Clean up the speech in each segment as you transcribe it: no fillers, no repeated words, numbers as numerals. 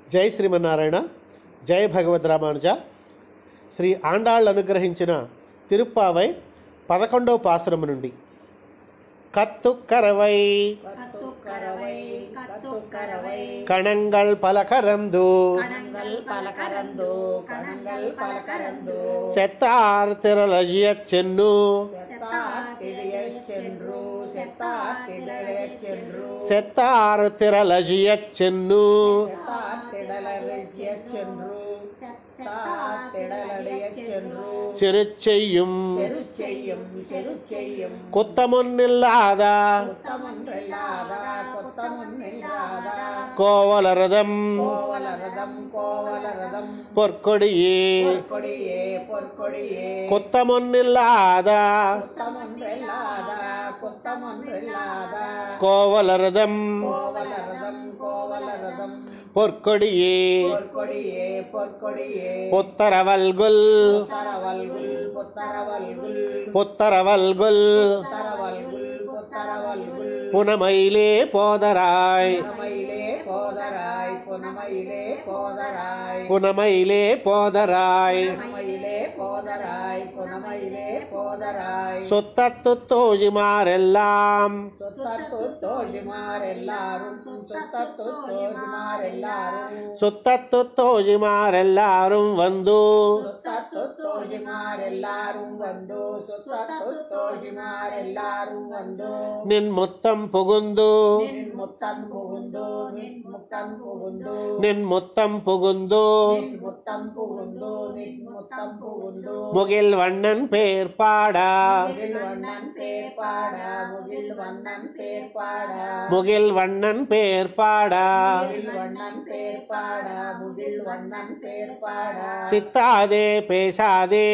జై శ్రీమన్నారాయణ, జయ భగవద్ రామానుజ. శ్రీ ఆండాళ్ళు అనుగ్రహించిన తిరుప్పావై 11వ పాసురము నుండి. கத்துக்கரவை கணங்கள் பலகரந்து செத்தார் திரளஜியச் சென்னு செத்தார் திரளஜியச் சென்னு சிறுச்செய்யும் குத்தமொன்னில்லாத கோவலரதம் பொற்கொடியே குத்தமொன்னில்லாத கோவலரதம் பொற்கொடியே புத்தரவல்குல் புத்தரவல்குல் புனமயிலே போதராய் புனமயிலே போதராய் சுத்தத்து தோழிமாரெல்லாம் சுத்தத்து தோழிமாரெல்லாரும் வந்து நின் முத்தம் புகுந்து நின் முத்தம் புகுந்து முகில் வண்ணன் பேர் பாடா முகில் வண்ணன் பேர் பாடா சித்தாதே பேசாதே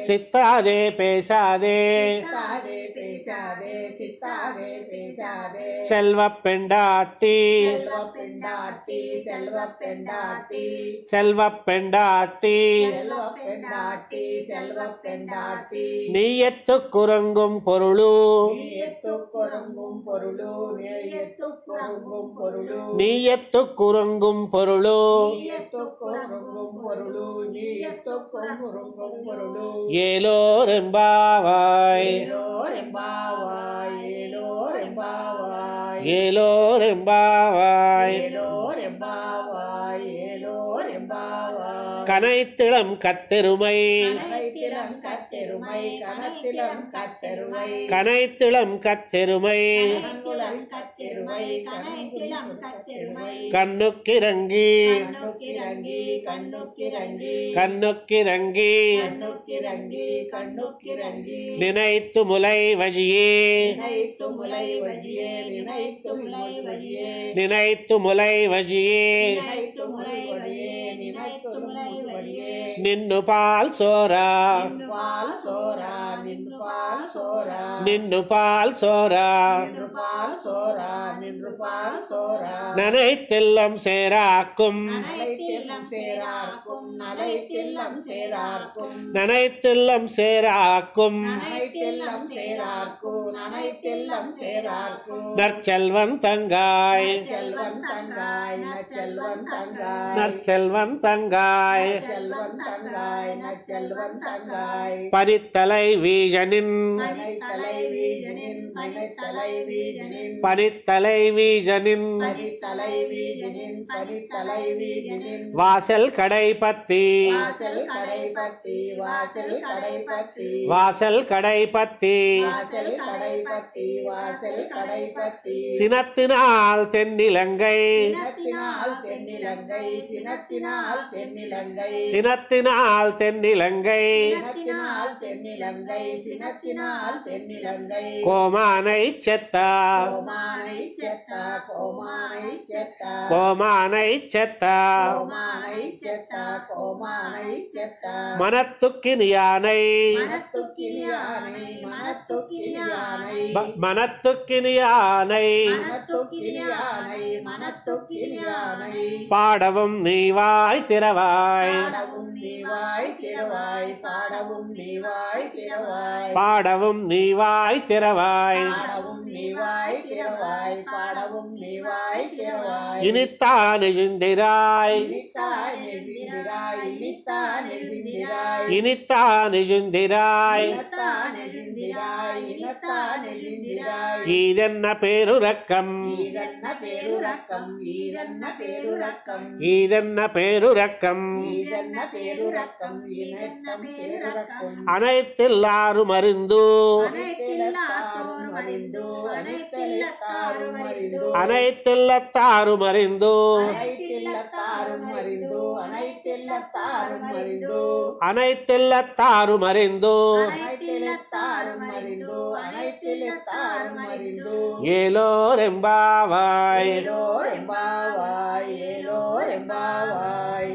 சித்தாதே பேசாதே செல்வ பெண்டாட்டி செல்வ பெண்டாட்டி நீயத்து குரங்கும் பொருளு நீயத்து குரங்கும் பொருளு ஏலோரெம்பாவாய் ஏலோரெம்பாவாய் கனைத்திளம் கத்தெருமை கனைத்திளம் கத்தெருமை கண்ணுக்கிறங்கி கண்ணுக்கிறங்கி நினைத்து முலை வழியே நினைத்து முலை வழியே நின்னு பால் சோரா நின்னு பால் சோரா நனைத்தெல்லம் சேராக்கும் நனைத்தெல்லம் சேராக்கும் நற்செல்வன் தங்காய் நற்செல்வன் தங்காய் பனித்தலை வீழனின் பனித்தலை வீழனின் வாசல் கடை பத்தி வாசல் கடை பத்தி சினத்தினால் தென்னிலங்கை சினத்தினால் தென்னிலங்கை கோமானை செத்தா கோமானை செத்தா மனத்துக்கினியானை மனத்துக்கினியானை பாடவும் நீவாய் திறவாய் பாடவும் நீவாய் திறவாய் திறவாய் பாடவும் நீவாய் திறவாய் இனித்தான் எழுந்திராய் இனித்தான் எழுந்திராய் இனித்தான் எழுந்திராய் இனித்தான் எழுந்திராய் இனத்தான் எழுந்திராய் இனத்தான் எழுந்திராய் ஈதென்ன பேருரக்கம் ஈதன்ன பேருரக்கம் ஈதன்ன பேருரக்கம் ஈதென்ன பேருரக்கம் ஈதன்ன பேருரக்கம் இனத்தம் பேருரக்கம் அனைத்தெல்லாரும் அறிந்து அனைத்திலத்தாரும் அறிந்து அனைத்திலத்தாரும் அறிந்து அனைத்தெல்லத்தாரும் அறிந்து அனைத்திலத்தாரும் அறிந்து அனைத்திலத்தாரும் அறிந்து அனைத்தெல்லத்தாரும் அறிந்து அனைத்திலத்தாரும் அறிந்து அனைத்திலத்தாரும் அறிந்து ஏலோரெம்பாவாய் ஏலோரெம்பாவாய் ஏலோரெம்பாவாய்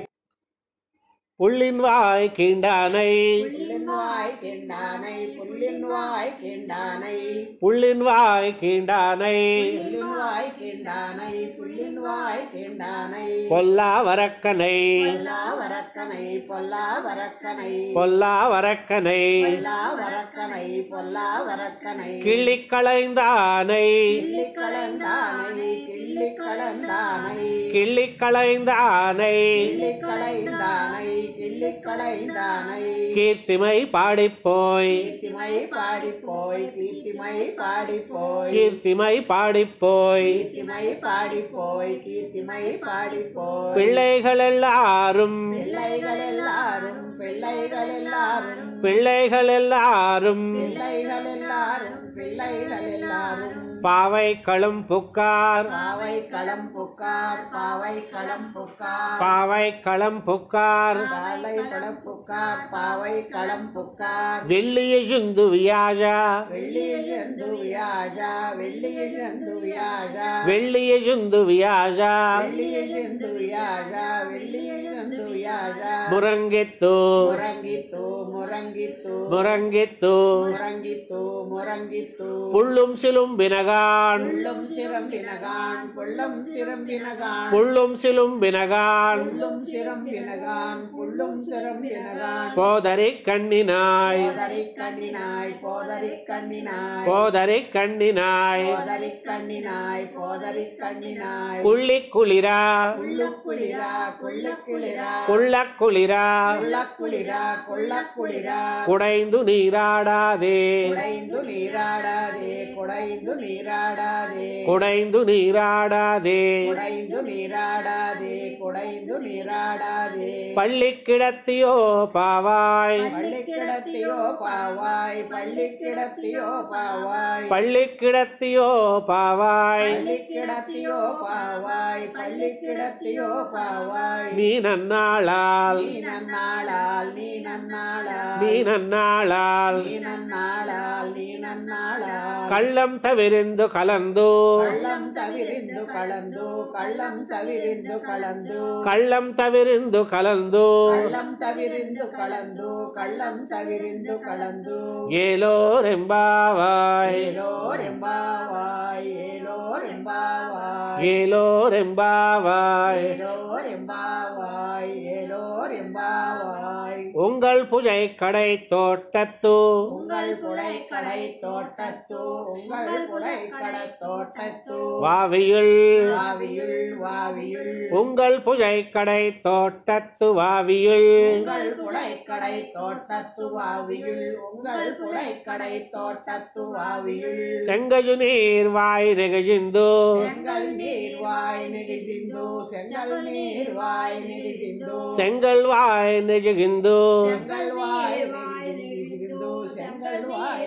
புள்ளின் வாய் கீண்டானை புள்ளின் வாய் கிண்டானை புள்ளின் வாய் கிண்டானை புள்ளின் வாய் கீண்டானை புள்ளின் வாய் கிண்டானை புள்ளின் வாய் கிண்டானை பொல்லாவரக்கனை பொல்லாவரக்கனை பொல்லாவரக்கனை பொல்லாவரக்கனை பொல்லாவரக்கனை பொல்லாவரக்கனை கிள்ளிக் களைந்தானை கிள்ளி கலந்தானை கிள்ளி கலந்தானை கிள்ளிக் களைந்தானை கிள்ளி களைந்தானை கிள்ளி களைந்தானை கீர்த்திமை பாடிப்போய் கீர்த்திமை பாடிப்போய் கீர்த்திமை பாடிப்போய் கீர்த்திமை பாடிப்போய் கீர்த்திமை பாடிப்போய் கீர்த்திமை பாடிப்போய் பிள்ளைகள் எல்லாரும் பிள்ளைகள் எல்லாரும் பிள்ளைகள் எல்லாரும் பிள்ளைகள் எல்லாரும் பிள்ளைகள் எல்லாரும் பிள்ளைகள் எல்லாரும் பாவை களம் புக்கார் பாவை களம் புக்கார் பாவை களம் புக்கார் பாவை களம் புக்கார் பாவை களம் புக்கார் பாவை களம் புக்கார் வெள்ளியெழுந்து வியாழா வெள்ளியிழந்து வியாழா வெள்ளியிழந்து வியாழா வெள்ளியெழுந்து வியாழா வெள்ளியிழந்து வியாழா வெள்ளியிழந்து வியாழா முரங்கித்து முரங்கித்து முரங்கித்து முரங்கித்து முரங்கித்து முரங்கித்து புள்ளும் சிலும்பினகான் புள்ளும் சிரம்பினகான் புள்ளும் சிரம்பினகான் புள்ளும் சிலும்பினகான் புள்ளும் சிரம்பினகான் புள்ளும் சிரம்பினகான் போதரி கண்ணினாய் போதரி கண்ணினாய் போதரி கண்ணினாய் போதரி கண்ணினாய் போதரி கண்ணினாய் போதரி கண்ணினாய் குள்ளி குளிரா குள்ளுக்குளிரா குள்ளுக்குளிரா குள்ளக்குளிரா குள்ளக்குளிரா குள்ளக்குளிரா குடைந்து நீராடாதே குடைந்து நீராடாதே குடைந்து நீராடாதே குடைந்து நீராடாதே குடைந்து நீராடாதே குடைந்து நீராடாதே பள்ளி கிடத்தியோ பாவாய் பள்ளி கிடத்தியோ பாவாய் பள்ளி கிடத்தியோ பாவாய் பள்ளி கிடத்தியோ பாவாய் பள்ளி கிடத்தியோ பாவாய் பள்ளி கிடத்தியோ பாவாய் நீ நன்னாளால் நீ நன்னாளால் நீ நன்னாளால் நீ நன்னாளால் நீ நன்னாளால் நீ நன்னாளால் கள்ளம் தவிர்ந்து கலந்து கள்ளம் தவிரிந்து கலந்து கள்ளம் தவிரிந்து கலந்து கள்ளம் தவிர்ந்து கலந்து கள்ளம் தவிரிந்து கலந்து கள்ளம் தவிரிந்து கலந்து ஏலோரெம்பாவாய் ஏலோரெம்பாவாய் ஏலோரெம்பாவாய் ஏலோரெம்பாவாய் ஏலோரெம்பாவாய் ஏலோரெம்பாவாய் உங்கள் புஜை கடை தோட்டத்து உங்கள் புடை கடை தோட்டத்து உங்கள் புடை கடை தோட்டத்து வாவியுள் வாவியுள் வாவியுள் உங்கள் புஜை கடை தோட்டத்து வாவியுள் உங்கள் புடை கடை தோட்டத்து வாவியுள் உங்கள் புடை கடை தோட்டத்து வாவியுள் செங்கஜு நீர் வாய் நெகிழ்ந்து செங்கல் நீர்வாய் நெகிழ்ந்து செங்கல் நீர்வாய் நெகிழ்ந்து செங்கல் வாய் நெகிழ்ந்து செங்கல் வாய் நெகிழ்ந்து செங்கல் வாய்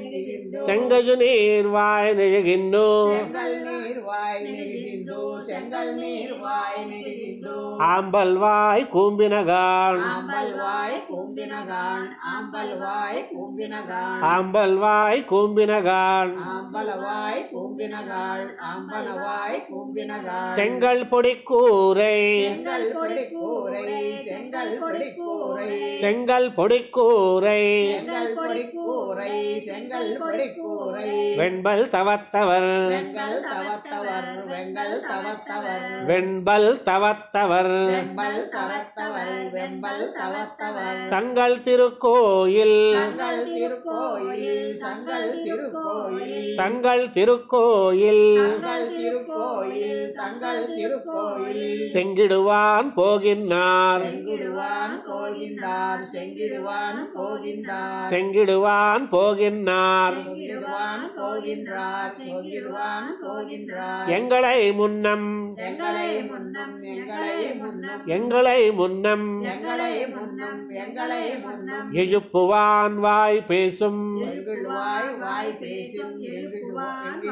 நெகிழ்ந்து செங்கஜு நீர் வாய் நெகிழ்ந்து செங்கல் நீர்வாய் நெகிழ்ந்து செங்கல் நீர்வாய் நெகிழ்ந்து ஆம்பல் வாய் கூம்பினகான் ஆம்பல் வாய் கூம்பினகான் ஆம்பல் வாய் கூம்பினகான் ஆம்பல் வாய் கூம்பினகான் ஆம்பலவாய் கூம்பினகாள் ஆம்பலவாய் கூம்பினகாள் செங்கல் பொடி கூரை செங்கல் பொடி கூரை செங்கல் பொடி கூரை செங்கல் பொடி கூரை செங்கல் பொடி கூரை செங்கல் பொடி கூரை வெண்பல் தவத்தவர் வெண்கள் தவத்தவர் வெண்கள் தவத்தவர் வெண்பல் தவத்தவர் வெம்பல் தவத்தவர் வெம்பல் தவத்தவர் தங்கள் திருக்கோயில் தங்கள் திருக்கோயில் தங்கள் திருக்கோயில் தங்கள் திருக்கோயில் தங்கள் திருக்கோயில் தங்கள் திருக்கோயில் செங்கிடுவான் போகின்றார் செங்கிடுவான் போகின்றார் செங்கிடுவான் போகின்றார் செங்கிடுவான் போகின்றார் செங்கிடுவான் போகின்றார் செங்கிடுவான் போகின்றார் எங்களை முன்னம் எங்களை முன்னம் எங்களை முன்னம் எங்களை முன்னம் எங்களை முன்னம் எங்களை முன்னம் எஜுப்புவான் வாய் பேசும் எங்குள்வாய் வாய் பேசும் எஜுப்புவான்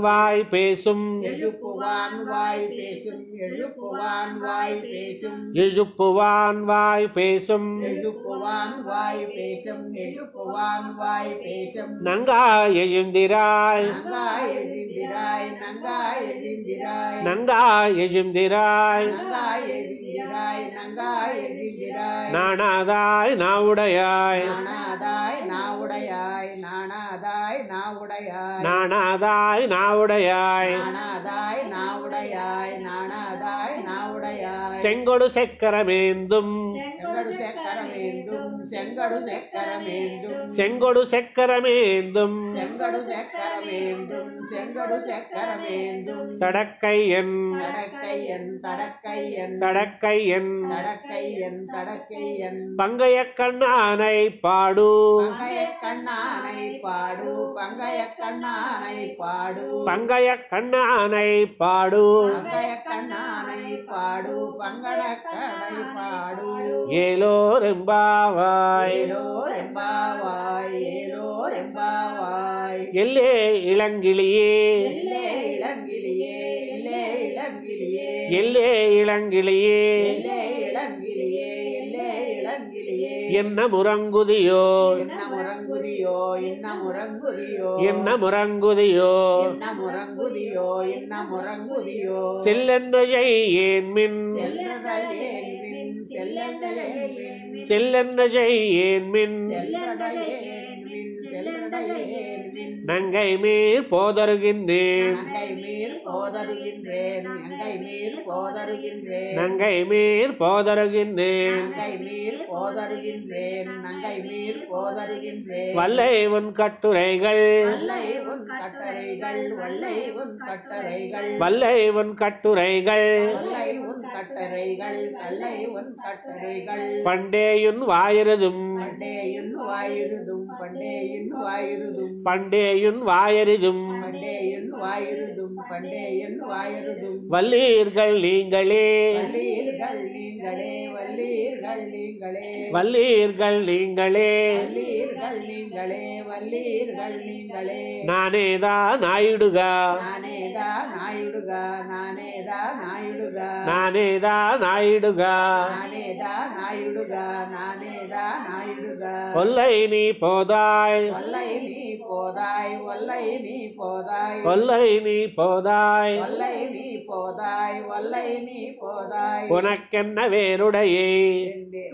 வாய் பேசும் எழுப்புவான் வாய் பேசும் எழுப்புவான் வாய் பேசும் எஜுப்புவான் வாய் பேசும் எழுப்புவான் வாய் பேசும் எழுப்புவான் வாய் பேசும் நங்காய் எஜுந்திராய் நங்காய் எழுந்திராய் நங்காய் எழுந்திராய் நங்காய் எஜுந்திராய் நங்காய் எழுந்திராய் நங்காய் எழுந்திராய் நாணாதாய் நாவுடையாய் நாணாதாய் நாவுடையாய் நாணாதாய் நாவுடையாய் நாணாதாய் நாவுடையாய் நாணாதாய் நாவுடையாய் நாணாதாய் நாவுடையாய் செங்கொடு செக்கரமேந்தும் செங்கடு செக்கரமேந்தும் செங்கடு செக்கரமேந்தும் செங்கொடு செக்கரமேந்தும் செங்கடு செக்கரமேந்தும் செங்கடு செக்கரமேந்தும் தடக்கையன் தடக்கையன் தடக்கையன் தடக்கையன் தடக்கையன் தடக்கையன் பங்கைய கண்ணானை பாடு பங்கைய கண்ணானை பாடு பங்கைய கண்ணானை பாடு பங்கைய கண்ணானை பாடு பங்கைய கண்ணானை பாடு பங்கடக்கடை பாடு ஏலோரெம்பாவாய் ஏலோர் எம்பாவாய் ஏலோர் எம்பாவாய் எல்லே இளங்கிளியே இல்லே இளங்கிலியே இல்லே இளங்கிலியே எல்லே இளங்கிளியே இல்லே இளங்கிலியே இல்லே இளங்கிலியே என்ன முரங்குதியோ என்ன முரங்குதியோ என்ன முரங்குதியோ என்ன முரங்குதியோ என்ன முரங்குதியோ என்ன முரங்குதியோ செல்லென்ற ஏன் மின் செல்லடையேன் மின் செல்லடையேன் மின் செல்லென்ற ஏன் மின் செல்லடையேன் மின் செல்லடையேன் மின் நங்கை மீர் போதருகின்றேன் நங்கை மீர் போதருகின்றேன் நங்கை மீர் போதருகின்றேன் நங்கை மீர் போதருகின்றேன் நங்கை மீர் போதருகின்றேன் நங்கை மீர் போதருகின்றேன் வல்லை உன் கட்டுரைகள் வல்லை உன் கட்டளைகள் வல்லை உன் கட்டளைகள் வல்லை உன் கட்டுரைகள் வல்லை உன் கட்டளைகள் வல்லை உன் கட்டளைகள் பண்டேயுன் வாயருதும் பண்டேயுன் வாயிருதும் பண்டேயுன் வாயிருதும் பண்டேயுன் வாயரிதும் பண்டேயுன் வாயிருதும் பண்டேயுன் வாயிருதும் வல்லீர்கள் நீங்களே வல்லீர்கள் நீங்களே வல்லீர்கள் நீங்களே வல்லீர்கள் நீங்களே வல்லீர்கள் நீங்களே வல்லீர்கள் நீங்களே நானேதான் ஆயிடுகா நானேதா நாயுடுகா நானேதா நாயுடுகா நானேதான் ஆயிடுகா நானேதா நாயுடுகா நானேதா நாயுடுகா கொல்லை நீ போதாய் வல்லை நீ போதாய் வல்லை நீ போதாய் கொல்லை நீ போதாய் வல்லை நீ போதாய் வல்லை நீ போதாய் உனக்கென்ன வேறுடையே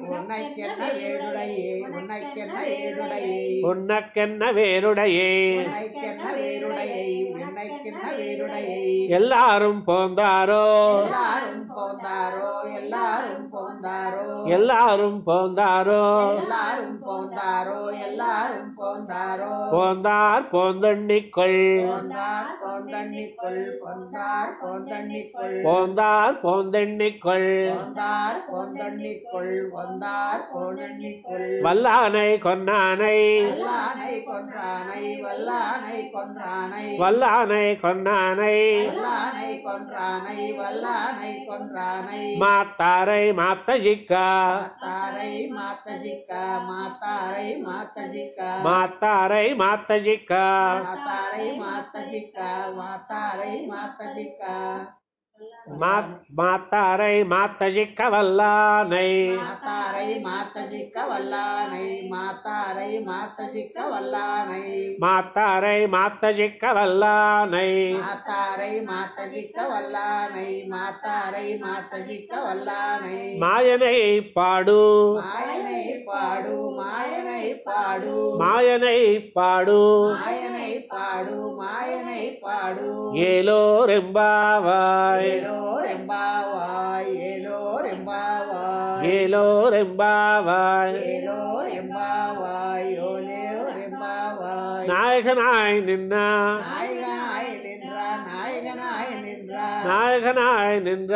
உன்னைக்கென்ன வேடுடையே உன்னைக்கென்ன வேடுடையே உனக்கென்ன வேறுடையே உன்னைக்கென்ன வேடுடையை உன்னைக்கென்ன வேடுடையை எல்லாரும் போந்தாரோ எல்லாரும் போந்தாரோ எல்லாரும் போந்தாரோ எல்லாரும் போந்தாரோ எல்லாரும் போந்தாரோ எல்லாரும் போந்தாரோ போந்தார் போந்தண்ணிக்குள் போந்தார் போந்தண்ணிக்குள் போந்தார் போந்தண்ணிக்குள் போந்தார் போந்தண்ணிக்குள் போந்தார் போந்தண்ணிக்குள் போந்தார் போந்தண்ணிக்குள் வல்லானை கொன்னானை வல்லானை கொன்றானை வல்லானை கொன்றானை வல்லானை கொன்னானை வல்லானை கொன்றானை வல்லானை கொன்றானை மாத்தாரை மாத்தஜிக்கா மாத்தாரை மாத்தஜிக்கா மாத்தாரை மாத்தஜிக்கா மாத்தாரை மாத்தஜிக்கா மாத்தாரை மாத்தஜிக்கா மாத்தாரை மாத்தஜிக்கா மாத்தாரை மாத்தஜிக்க வல்லானை மாத்தாரை மாத்தஜிக்க வல்லானை மாத்தாரை மாத்தஜிக்க வல்லானை மாத்தாரை மாத்தஜிக்க வல்லானை மாத்தாரை மாத்தஜிக்க வல்லானை மாத்தாரை மாத்தஜிக்க வல்லானை மாயனை பாடு மாயனை பாடு மாயனை பாடு மாயனை பாடு மாயனை பாடு மாயனை பாடு ஏலோரெம்பாவாய் ஏலோரெம்பாவாய் ஏலோரெம்பாவாய் ஏலோரெம்பாவாய் ஏலோரெம்பாவாய் ஓலேரெம்பாவாய் நாயகனாய் நின்ன நாயகனாய் நின்றார் நாயகனாய் நின்றார் நாயகனாய் நின்ற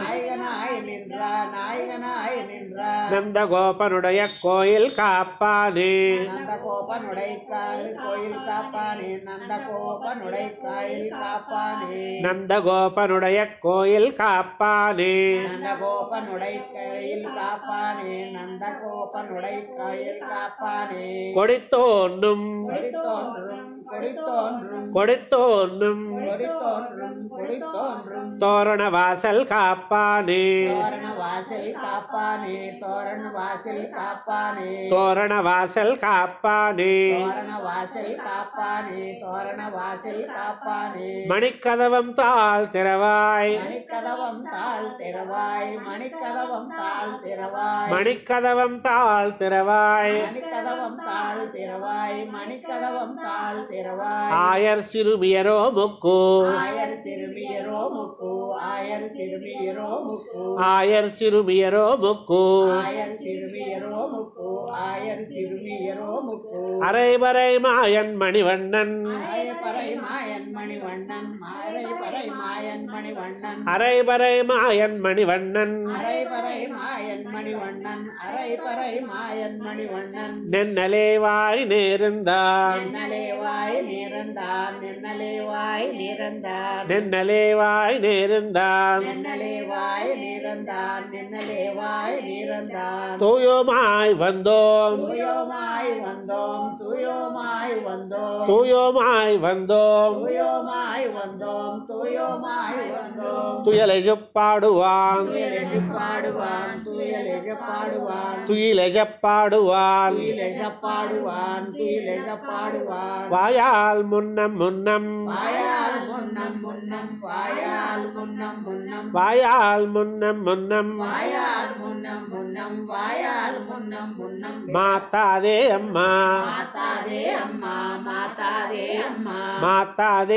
நாயகனாய் நின்றார் நாயகனாய் நின்றார் நந்தகோபனுடைய கோயில் காப்பானே நந்தகோபனுடை கோயில் காப்பானே நந்தகோபனுடை கோயில் காப்பானே நந்தகோபனுடைய கோயில் காப்பானே நந்தகோபனுடை கோயில் காப்பானே நந்தகோபனுடை கோயில் காப்பானே கொடித்தோன்னும் கொடித்தோன்றும் கொடித்தோன்றும் கொடித்தோன்னும் கொடித்தோன்றும் கொடித்தோன்றும் தோரண வாசல் காப்பானே தோரண வாசல் காப்பானே தோரண வாசல் காப்பானே தோரண வாசல் காப்பானே தோரண வாசல் காப்பானே தோரண வாசல் காப்பானே மணிக்கதவம் தாழ் திறவாய் மணிக்கதவம் தாழ் திறவாய் மணிக்கதவம் தாழ் திறவாய் மணிக்கதவம் தாழ் திறவாய் மணிக்கதவம் தாழ் திறவாய் மணிக்கதவம் தாழ் திறவாய் ஆயர் சிறுமியரோ முக்கு ஆயர் சிறுமியரோ முக்கு ஆயர் சிறுமியரோ முக்கு ஆயர் சிறுமியரோ முக்கு ஆயர் சிறுமியரோ முக்கு ஆயர் சிறுமியரோ முக்கு அரைவரை மாயன் மணிவண்ணன் ஆயப்பறை மாயன் மணிவண்ணன் ஆரைப்பறை மாயன் மணிவண்ணன் அரைவரை மாயன் மணிவண்ணன் அரைப்பறை மாயன் மணிவண்ணன் அரைப்பறை மாயன் மணிவண்ணன் நென்னலேவாய் நேர்ந்தார் நென்னலேவாய் நிறந்தான் நென்னலேவாய் நிறந்தான் நென்னலேவாய் நேர்ந்தார் நென்னலேவாய் நிறந்தான் நென்னலேவாய் நிறந்தான் தூயோமாய் வந்தோம் தூயோமாய் வந்தோம் தூயோமாய் வந்தோம் தூயோமாய் வந்தோம் தூயோமாய் வந்தோம் தூயோமாய் வந்தோம் துயலெஜ பாடுவான் துயிலெழ பாடுவான் துயிலெழ பாடுவான் துயிலெஜ பாடுவான் துயிலெழ பாடுவான் துயிலெழ பாடுவான் வாயால் முன்னம் முன்னம் வாயால் முன்னம் முன்னம் வாயால் முன்னம் முன்னம் வாயால் முன்னம் முன்னம் வாயால் முன்னம் முன்னம் வாயால் முன்னம் முன்னம் மாத்தாதே அம்மா மாத்தாதே அம்மா மாத்தாதே அம்மா மாத்தாதே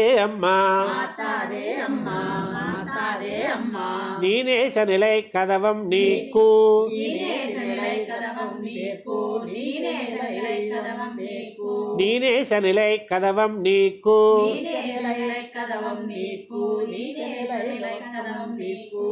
அம்மா மாத்தாதே அம்மா மாத்தாதே அம்மா நீனேச நிலை கதவம் நீக்கு நீனே நிலை கதவம் நீக்கு நீனே நிலை கதவம் நீக்கு நீனேச நிலை கதவம் நீக்கு நீனே நிலை கதவம் நீக்கு நீனே நிலை கதவம் நீக்கு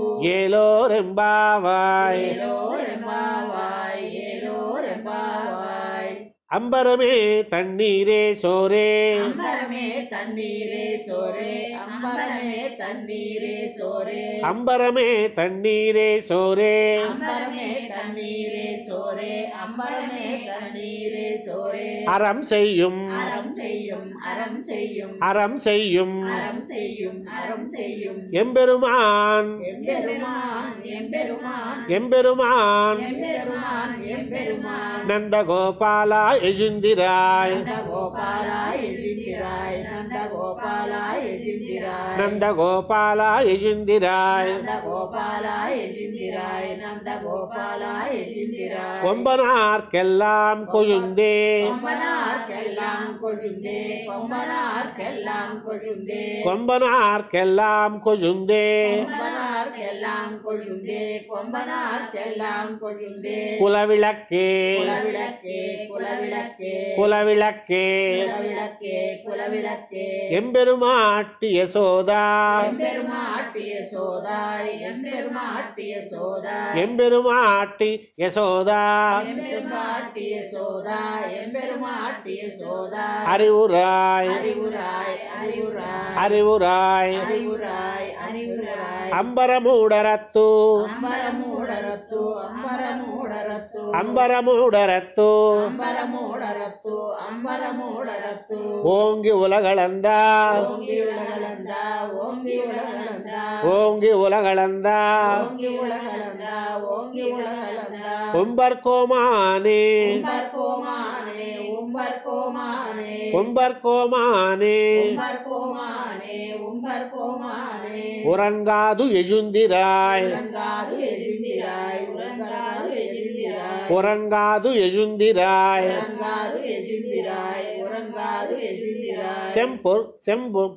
ஏலோரெம்பாவாய் ஏலோரெம்பாவாய் ஏலோரெம்பாவாய் அம்பரமே தண்ணீரே சோரே அம்பரமே தண்ணீரே சோரே அம்பரமே தண்ணீரே சோரே அம்பரமே தண்ணீரே சோரே அம்பரமே தண்ணீரே சோரே அம்பரமே தண்ணீரே சோரே அறம் செய்யும் அறம் செய்யும் அறம் செய்யும் அறம் செய்யும் அறம் செய்யும் அறம் செய்யும் எம்பெருமான் எம்பெருமான் எம்பெருமான் எம்பெருமான் எம்பெருமான் எம்பெருமான் நந்தகோபாலா எஜுந்திராய் நந்தகோபாலா எழுந்திராய் நந்தகோபாலா எழுந்திராய் நந்தகோபாலா எஜுந்திராய் நந்தகோபாலா எழுந்திராய் நந்தகோபாலா எழுந்திராய் கொம்பனார்க்கெல்லாம் கொழுந்தே கொம்பனார்க்கெல்லாம் கொழுந்தே கொம்பனார்க்கெல்லாம் கொழுந்தே கொம்பனார்க்கெல்லாம் கொழுந்தே கொம்பனார்க்கெல்லாம் கொழுந்தே கொம்பனார்க்கெல்லாம் கொழுந்தே குலவிளக்கே குலவிளக்கே குலவிளக்கே குலவிளக்கே குலவிளக்கே குலவிளக்கே எம்பெருமாட்டிய சோதா எம்பெருமாட்டிய சோதாய் எம்பெருமாட்டிய சோதாய் எம்பெருமாட்டி யசோதா எம்பெருமாட்டிய சோதா எம்பெருமாட்டிய சோதா அறிவுராய் அறிவுராய் அறிவுராய் அறிவுராய் அறிவுராய் அறிவுராய் ಅಂಬರಮೂಡರತ್ತು ಅಂಬರಮೂಡರತ್ತು ಅಂಬರಮೂಡರತ್ತು ಅಂಬರಮೂಡರತ್ತು ಅಂಬರಮೂಡರತ್ತು ಅಂಬರಮೂಡರತ್ತು ಓಂಗಿ ಉಲಗಳಂದ ಓಂಗಿ ಉಳಗಳಂದ ಓಂಗಿ ಉಳಗಳಂದ ஓங்கி உலகளந்தா ஓங்கி உலகளந்தா ஓங்கி உலகளந்தா உம்பர்கோமானே உம்பர்கோமானே உம்பர்கோமானே உம்பர்கோமானே உம்பர்கோமானே உம்பர்கோமானே உறங்காது எஜுந்திராய் உறங்காது எழுந்திராய் உறங்காது எழுந்திராய் உறங்காது எஜுந்திராய் உறங்காது எழுந்திராய் உறங்காது எழுந்திராய் செம்பொர் செம்பொர்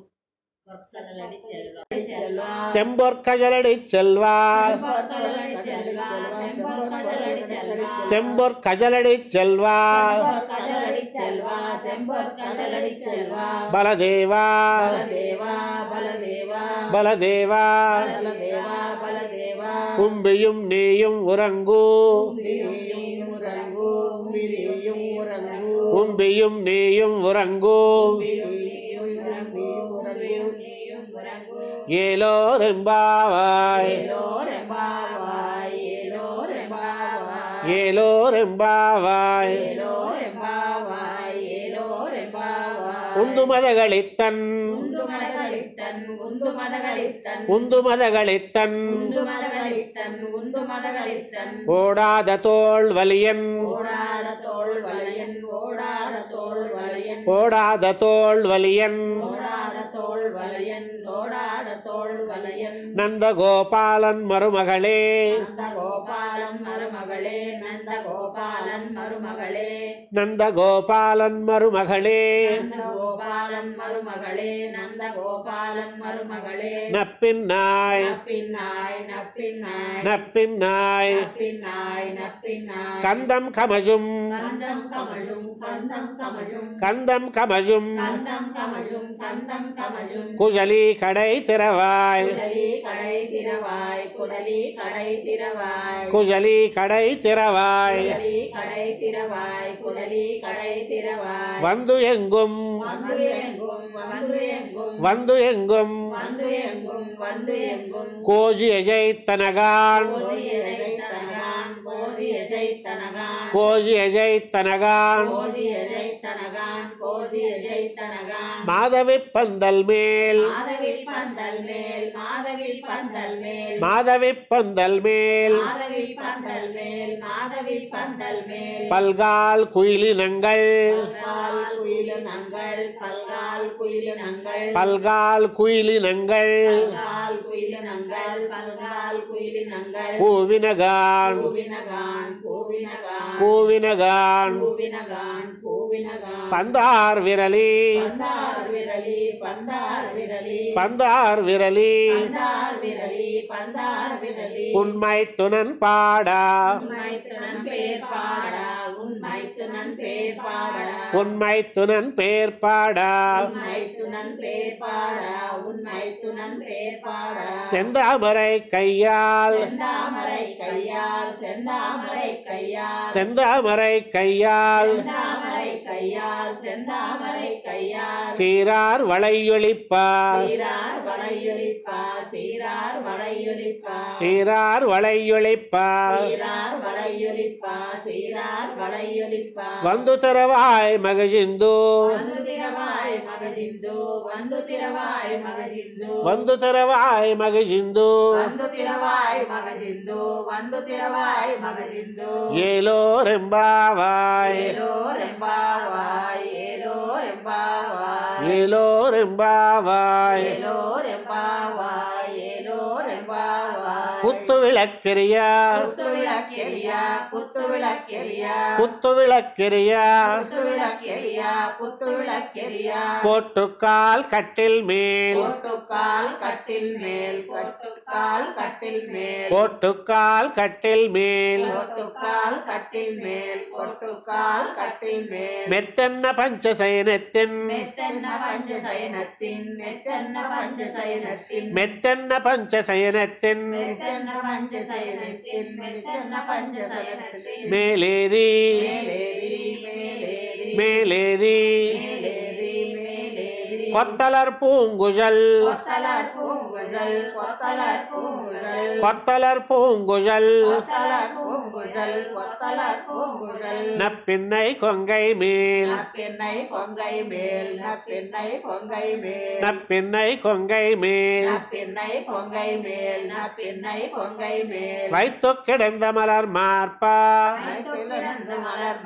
செல்வா செம்பொற்கஜலடி செல்வா செம்பொற்கஜலடி செல்வா கடலடி செல்வா செம்பொற் கடலடி செல்வா பலதேவா பலதேவா பலதேவா பலதேவா பலதேவா பலதேவா கும்பியும் நீயும் உறங்கு உம்பிரியும் உறங்கு உம்பிரியும் உறங்கு கும்பியும் நீயும் உறங்கு உம்பிரியும் உறங்கு உறங்கு நீயும் உறங்கு ஏலோரெம்பாவாய் ஏலோரெம்பாவாய் ஏலோரெம்பாவாய் ஏலோரெம்பாவாய் ஏலோரெம்பாவாய் ஏலோரெம்பாவாய் உந்துமதகளித்தன் உந்துமதகளித்தன் உந்துமதகளித்தன் உந்துமதகளித்தன் உந்துமதகளித்தன் உந்துமதகளித்தன் ஓடாத தோள் வலியன் ஓடாத தோள் வளையன் ஓடாத தோள் வளையன் ஓடாத தோள் வலியன் ஓடாத தோள் வளையன் ஓடாத தோள் வளையன் நந்தகோபாலன் மருமகளே நந்தகோபாலன் மருமகளே நந்தகோபாலன் மருமகளே நந்தகோபாலன் மருமகளே நந்தகோபாலன் மருமகளே நந்தகோபாலன் மருமகளே நப்பின்னாய் நப்பின்னாய் நப்பின்னாய் நப்பின்னாய் நப்பின்னாய் நப்பின்னாய் கந்தம் கமஜும் கந்தம் கமழும் கந்தம் கமழும் கந்தம் கமஜும் கந்தம் கமழும் கந்தம் கமழும் குஜலி கடை திறவாய் குடலி கடை திறவாய் குடலி கடை திறவாய் குஜலி கடை திறவாய் குடலி கடை திறவாய் குடலி கடை திறவாய் வந்து எங்கும் வந்து எங்கும் வந்து எங்கும் வந்து எங்கும் வந்து எங்கும் வந்து எங்கும் கோஜி எஜைத்தனகான் போதிய ஜெய்தனகான் போதிய ஜெய்தனகான் கோஜி எஜைத்தனகான் போதிய ஜெய்தனகான் போதிய ஜெய்தனகான் மாதவி பந்தல் மேல் மாதவில் பந்தல் மேல் மாதவில் பந்தல் மேல் மாதவி பந்தல் மேல் மாதவில் பந்தல் மேல் மாதவில் பந்தல் மேல் பல்கால் குயிலினங்கள் பல்கால் குயிலினங்கள் பல்கால் குயிலினங்கள் பல்கால் குயிலினங்கள் பல்கால் குயிலினங்கள் பல்கால் குயிலினங்கள் பூவினகான் பூவினகான் பூவினகான் பூவினகான் பூவினகான் பூவினகான் பந்தார் விரலி பந்தார் விரலி பந்தார் விரலி பந்தார் விரலி பந்தார் விரலி பந்தார் விரலி உண்மை துணன் பாடா உண்மைத்துணன் பேர் பாடா உண்மைத்துணன் பேர் பாடா உண்மை துணன் பேர் பாடா உண்மைத்துணன் பேர் பாடா உண்மைத்துணன் பேர் பாடா செந்தாமரை கையால் செந்தாமரை கையால் செந்தாமரை கையால் செந்தாமரை கையால் செந்தாமரை கையால் செந்தாமரை கையால் சீரார் வளையொலிப்பா சீரார் வளையொலிப்பா சீரார் வளையொலிப்பா சீரார் வளையொலிப்பா சீரார் வளையொலிப்பா சீரார் வளையொலிப்பா வந்து தரவாய் மகஜிந்து வந்து திரவாய் மகஜிந்து வந்து திரவாய் மகஜிந்து வந்து தரவாய் மகஜிந்து வந்து திரவாய் மகஜிந்து வந்து திரவாய் மகஜிந்து ஏலோரெம்பாவாய் ஏலோ ரெம்பாவாய் ஏலோ ரெம்பாவாய் ஏலோ ரெம்பாவாய் ஏலோ ரெம்பாவாய் ஏலோ ரெம்பாவாய் குத்து விளக்கெரியா குத்து விளக்கெரியா குத்து விளக்கெரியா குத்து விளக்கெரியா குத்து விளக்கெரியா குத்து விளக்கெரியா கோட்டுக்கால் கட்டில் மேல் கோட்டுக்கால் கட்டில் மேல் கோட்டுக்கால் கட்டில் மேல் கோட்டுக்கால் கட்டில் மேல் கோட்டுக்கால் கட்டில் மேல் கோட்டுக்கால் கட்டில் மேல் மெத்தென்ன பஞ்சசயனத்தின் மெத்தென்ன பஞ்சசயனத்தின் மெத்தென்ன பஞ்சசயனத்தின் மெத்தென்ன பஞ்சசயனத்தின் மெத்தென்ன பஞ்சசயனத்தின் மெத்தென்ன பஞ்சசயனத்தின் மேலேறி மேலேறி மேலேறி மேலேறி மேலேறி மேலேறி கொத்தலர் பூங்குழல் கொத்தலர் பூங்குழல் கொத்தலர் பூங்குழல் கொத்தலர் பூங்குழல் கொத்தலர் பூங்குழல் கொத்தலர் பூங்குழல் நப்பின்னை கொங்கை மேல் நப்பெண்ணை கொங்கை மேல் நப்பெண்ணை கொங்கை மேல் நப்பின்னை கொங்கை மேல் நப்பெண்ணை கொங்கை மேல் நப்பெண்ணை கொங்கை மேல் வைத்து கிடந்த மலர் மார்பா வைத்திலிருந்து மலர்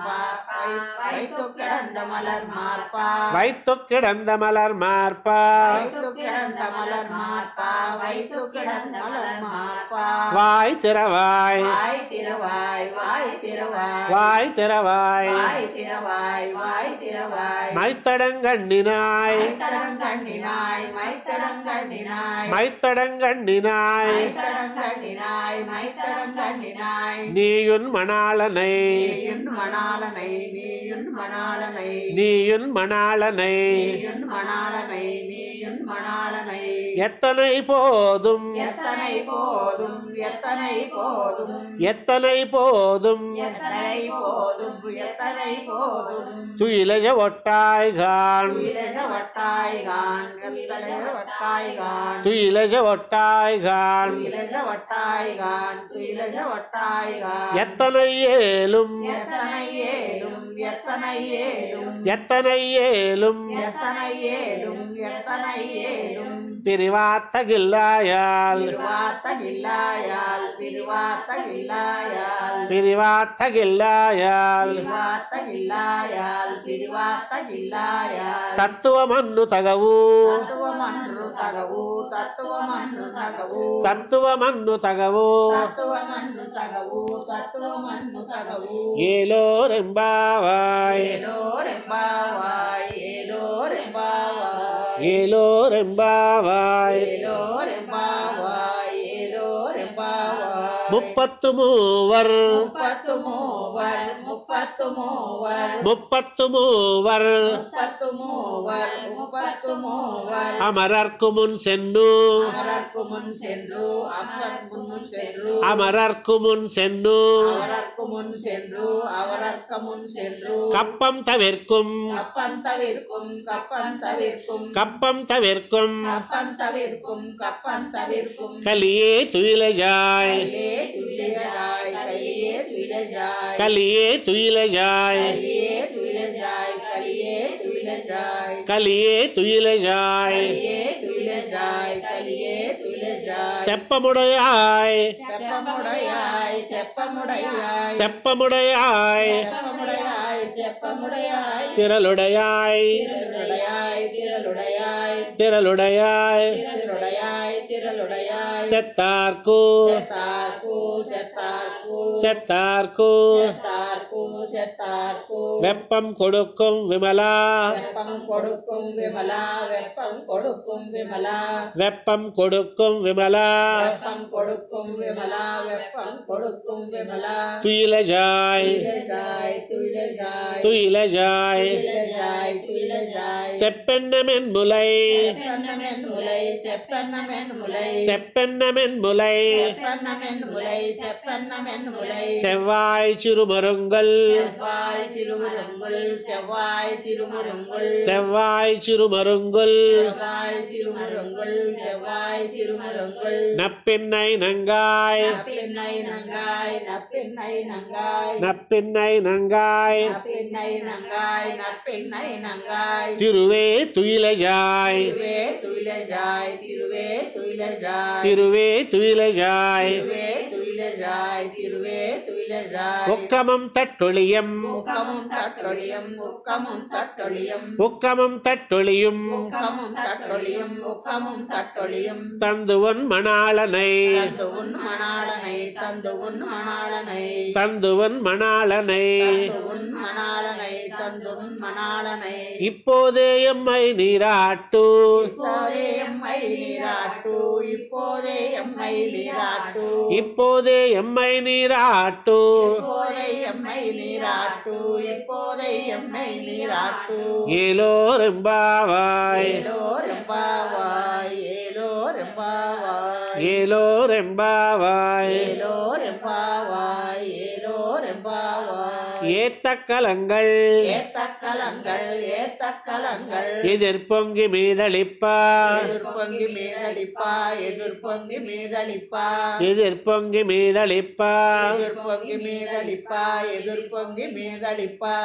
வைத்து கிடந்த மலர் மார்பா வைத்து கிடந்த மலர் மார்பா வைத்து கிடந்த மலர் மார்பா வைத்து கிடந்த மலர் மார்பா வாய் திறவாய் வாய் திறவாய் வாய் திறவாய் வாய் திறவாய் வாய் திறவாய் வாய் திறவாய் மைத்தடங்கண்ணினாய் மைத்தடங்கண்ணினாய் மைத்தடங்கண்ணினாய் மைத்தடங்கண்ணினாய் மைத்தடங்கண்ணினாய் மைத்தடங்கண்ணினாய் நீயுன் மணாளனை நீயுன் மணாளனை நீயுன் மணாளனை நீயுன் மணாளனை நீயுன் மணாளனை நீயுன் மணாளனை எத்தனை போதும் எத்தனை போதும் எத்தனை போதும் எத்தனை போதும் எத்தனை போதும் எத்தனை போதும் துயிலஜ ஒட்டாய்கான் துயிலக வட்டாய்கான் எத்தனை வட்டாய்கான் துயிலஜ ஒட்டாய்கான் துயிலக வட்டாய்கான் துயிலக வட்டாய்கான் எத்தனை ஏலும் எத்தனை ஏலும் எத்தனை ஏலும் எத்தனை ஏலும் எத்தனை ஏலும் எத்தனை ஏலும் பிரிவாத்தகில்லாயால் பிரிவாத்தகில்லாயால் பிரிவாத்தகில்லாயால் பிரிவாத்தகில்லாயால் பிரிவாத்தகில்லாயால் பிரிவாத்தகில்லாயால் தத்துவமನ್ನು ತಗವು தத்துவமன்று தகவு தத்துவமன்று தகவு ತತ್ವಮನ್ನು ತಗವು தத்துவமன்று தகவு தத்துவமன்று தகவு ஏலோரெம்பாவாய் ஏலோரெம்பாவாய் ஏலோரெம்பாவாய் ஏலோரெம்பாவாய் ஏலோரெம்பாவாய் ஏலோரெம்பாவாய் முப்பத்து மூவர் முப்பத்து மூவர் முப்பத்து மூவர் முப்பத்து மூவர் முப்பத்து மூவர் முப்பத்து மூவர் அமரர்க்கு முன் சென்னு அமரர்க்கு முன் சென்று அமரர்க்கு முன் சென்று அமரர்க்கு முன் சென்னு அவரர்க்கு முன் சென்று அவரர்க்கு முன் சென்று கப்பம் தவிர்க்கும் கப்பம் தவிர்க்கும் கப்பம் தவிர்க்கும் கப்பம் தவிர்க்கும் கப்பம் தவிர்க்கும் கப்பம் தவிர்க்கும் கலியே துயிலஜாய் கையிலே துயிலஜாய் கையிலே துயிலஜாய் கலியே துயிலஜாய் கையிலே துயிலஜாய் கையிலே துயிலஜாய் கலியே துயிலஜாய் கையிலே துயிலஜாய் கையிலே துயிலஜாய் செப்பமுடையாய் செப்பமுடையாய் செப்பமுடையாய் செப்பமுடையாய் செப்பமுடையாய் செப்பமுடையாய் திரளுடையாய் திரளுடையாய் திரளுடையாய் திரளுடையாய் திரளுடையாய் திரளுடையாய் செத்தார்க்கு செத்தார்க்கு செத்தார்க்கு செத்தார்க்கு செத்தார்க்கு செத்தார்க்கு வெப்பம் கொடுக்கும் விமலா வெப்பம் கொடுக்கும் விமலா வெப்பம் கொடுக்கும் விமலா வெப்பம் கொடுக்கும் விமலா வெப்பம் கொடுக்கும் விமலா வெப்பம் கொடுக்கும் விமலா துயிலஜாய் துயிலஜாய் துயிலஜாய் துயிலஜாய் துயிலஜாய் துயிலஜாய் செப்பெண்ணமென் முலை செப்பன்னமென் முலை செப்பன்னமென் முலை செப்பெண்ணமென் முலை செப்பன்னமென் முலை செப்பன்னமென் முலை செவ்வாய் சிறுமருங்கல் செவ்வாய் சிறுமருங்குல் செவ்வாய் சிறுமருங்குல் செவ்வாய் சிறுமருங்குல் செவ்வாய் சிறுமருங்குல் செவ்வாய் சிறுமருங்குல் நப்பின்னை நங்காய் நப்பின்னை நங்காய் நப்பின்னை நங்காய் நப்பின்னை நங்காய் நப்பின்னை நங்காய் நப்பின்னை நங்காய் திருவே துயிலஜாய் திருவே துயிலஜாய் திருவே துயிலஜாய் திருவே துயிலஜாய் திருவே துயிலஜாய் திருவே துயிலஜாய் உக்கமம் தட்டொளியம் உக்கமும் தட்டொழியம் உக்கமும் தட்டொழியம் உக்கமம் தட்டொளியும் உக்கமும் தட்டொழியும் உக்கமும் தட்டொழியும் தந்துவன் மணாளனை தந்து உன் மணாளனை தந்து உன் மணாளனை தந்துவன் மணாளனை தந்து உன் மணாளனை தந்து உன் மணாளனை இப்போதே எம்மை நீராட்டு இப்போதே எம்மை நீராட்டு இப்போதே எம்மை நீராட்டு இப்போதே எம்மை நீராட்டு இப்போதை எம்மை நீராட்டு இப்போதை எம்மை நீராட்டு ஏலோரெம்பாவாய் ஏலோரெம்பாவாய் ஏலோரெம்பாவாய் ஏலோரெம்பாவாய் ஏலோரெம்பாவாய் ஏலோரெம்பாவாய் ஏத்தக்கலங்கள் ஏத்தக்கலங்கள் ஏத்தக்கலங்கள் எதிர்பொங்கி மீதளிப்பார் எதிர்பொங்கி மீதளிப்பா எதிர்பொங்கி மீதளிப்பா எதிர்பொங்கி மீதளிப்பார் எதிர்பொங்கி மீதளிப்பா எதிர்பொங்கி மீதளிப்பா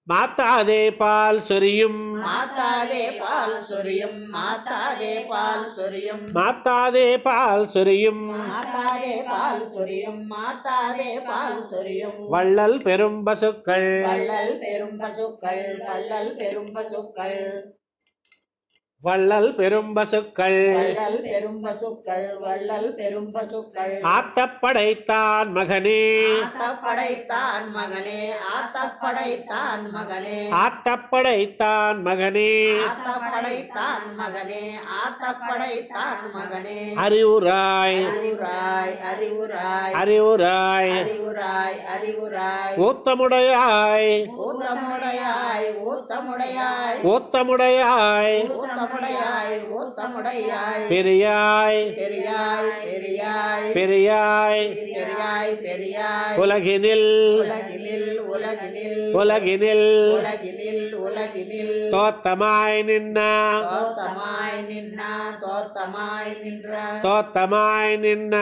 மாத்தாதே பால் சொரியும் மாத்தாதே பால் சொரியும் மாத்தாதே பால் சொரியும் மாத்தாதே பால் சொரியும் மாத்தாதே பால் சொரியும் மாத்தாதே பால் சொரியும் வள்ளல் பெரும் பசுக்கள் வள்ளல் பெரும் பசுக்கள் வள்ளல் பெரும் பசுக்கள் வள்ளல் பெரும் பசுக்கள் வள்ளல் பெரும் பசுக்கள் வள்ளல் பெரும் பசுக்கள் ஆத்தப்படைத்தான் மகனே ஆத்தப்படைத்தான் மகனே ஆத்தப்படைத்தான் மகனே ஆத்தப்படைத்தான் மகனே ஆத்தப்படைத்தான் மகனே ஆத்தப்படைத்தான் மகனே அறிவுராய் அறிவுராய் அறிவுராய் அறிவுராய் அறிவுராய் அறிவுராய் ஊத்தமுடையாய் ஊத்தமுடையாய் ஊத்தமுடையாய் ஊத்தமுடையாய் ஊத்தமுடையாய் ஊத்தமுடையாய் பெரியாய் பெரியாய் பெரியாய் பெரியாய் பெரியாய் பெரியாய் உலகினில் உலகினில் உலகினில் உலகினில் உலகினில் உலகினில் தோத்தமாய் நின்ன தோத்தமாய் நின்ன தோத்தமாய் நின்ற தோத்தமாய் நின்ன